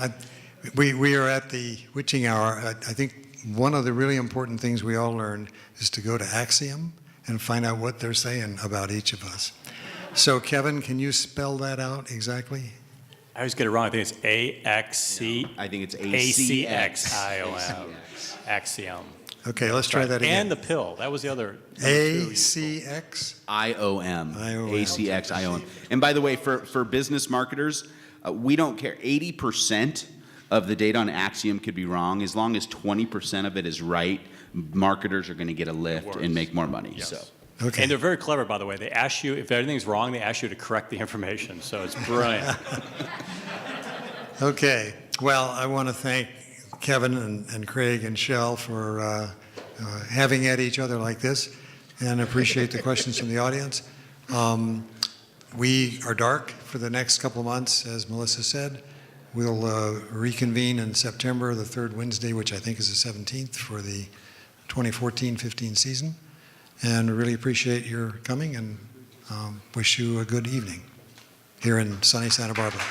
we are at the witching hour. I think one of the really important things we all learned is to go to Axiom and find out what they're saying about each of us. So, Kevin, can you spell that out exactly? I always get it wrong. I think it's A-X-C. I think it's A-C-X-I-O-M. Axiom. Okay, let's try that again. And the pill. That was the other. A-C-X? I-O-M. I-O-M. A-C-X-I-O-M. And by the way, for business marketers, we don't care. 80% of the data on Axiom could be wrong. As long as 20% of it is right, marketers are going to get a lift and make more money. Yes. So. Okay. And they're very clever, by the way. They ask you, if anything's wrong, they ask you to correct the information. So it's brilliant. Okay. Well, I want to thank Kevin and Craig and Shell for having at each other like this, and appreciate the questions from the audience. We are dark for the next couple of months, as Melissa said. We'll reconvene in September, the third Wednesday, which I think is the 17th, for the 2014-15 season. And really appreciate your coming, and wish you a good evening here in sunny Santa Barbara.